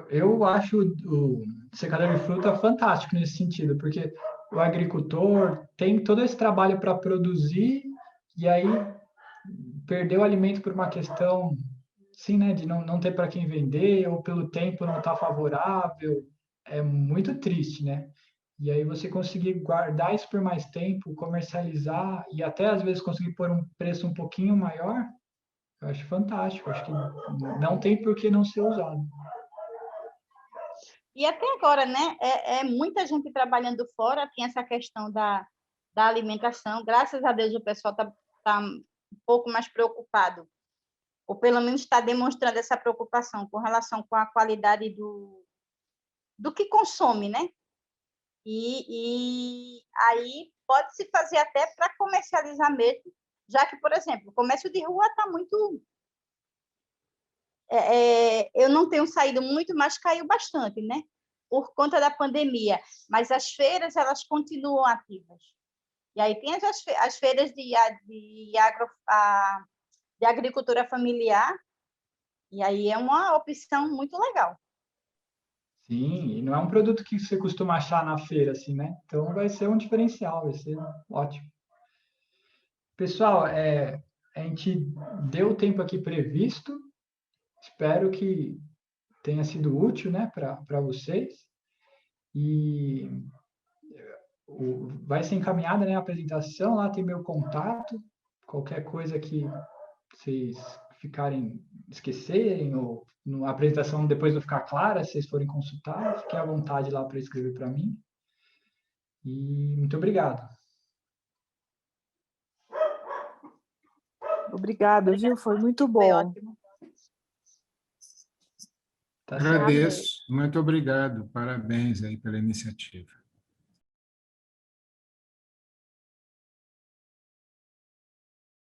[SPEAKER 1] Eu acho o secador de fruta fantástico nesse sentido, porque o agricultor tem todo esse trabalho para produzir e aí perder o alimento por uma questão, sim, né, de não ter para quem vender ou pelo tempo não estar favorável, é muito triste, né? E aí você conseguir guardar isso por mais tempo, comercializar e até às vezes conseguir pôr um preço um pouquinho maior, eu acho fantástico. Acho que não tem por que não ser usado.
[SPEAKER 2] E até agora, né? Muita gente trabalhando fora, tem essa questão da alimentação. Graças a Deus o pessoal tá um pouco mais preocupado, ou pelo menos está demonstrando essa preocupação com relação com a qualidade do que consome, né? E aí pode-se fazer até para comercializar mesmo, já que, por exemplo, o comércio de rua está muito... eu não tenho saído muito, mas caiu bastante, né? Por conta da pandemia. Mas as feiras, elas continuam ativas. E aí tem as feiras de agricultura familiar, e aí é uma opção muito legal.
[SPEAKER 1] Sim, e não é um produto que você costuma achar na feira, assim, né? Então vai ser um diferencial, vai ser ótimo. Pessoal, a gente deu o tempo aqui previsto, espero que tenha sido útil, né, para vocês. E vai ser encaminhada, né, a apresentação, lá tem meu contato, qualquer coisa que vocês esquecerem, ou a apresentação depois não ficar clara, se vocês forem consultar, fiquem à vontade lá para escrever para mim. E muito obrigado.
[SPEAKER 4] Obrigado, viu? Foi muito
[SPEAKER 2] Foi
[SPEAKER 4] bom.
[SPEAKER 2] ótimo.
[SPEAKER 1] Tá certo.
[SPEAKER 5] Agradeço. Muito obrigado. Parabéns aí pela iniciativa.